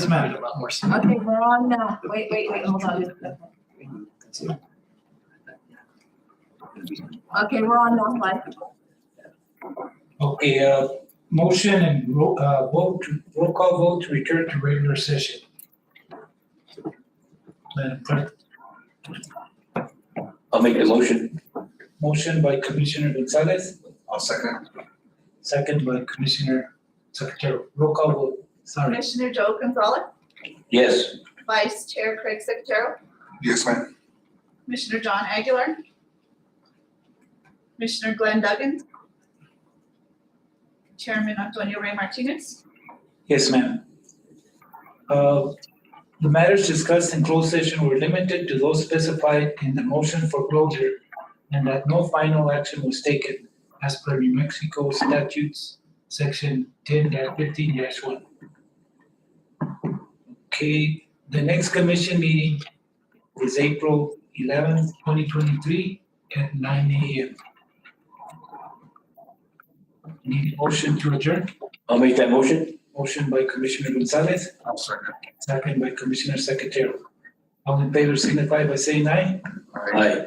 Yes, ma'am. A lot more. Okay, we're on, wait, hold on. Okay, we're on now, Mike. Okay, motion and roll call vote to return to regular session. Madam Clerk, I'll make the motion. motion by Commissioner Gonzalez, I'll second. second by Commissioner Secretary. Roll call vote, sorry. Commissioner Joe Gonzalez, Yes. Vice Chair Craig Secretarial, Yes, ma'am. Commissioner John Aguilar, Commissioner Glenn Duggan, Chairman Antonio Ray Martinez. Yes, ma'am. The matters discussed in closed session were limited to those specified in the motion for closure, and that no final action was taken as per New Mexico statutes, section 10-15-1. Okay, the next commission meeting is April 11th, 2023 at 9 a.m. Need a motion to adjourn? I'll make that motion. Motion by Commissioner Gonzalez, I'll second. second by Commissioner Secretary. All in favor signify by saying aye. Aye.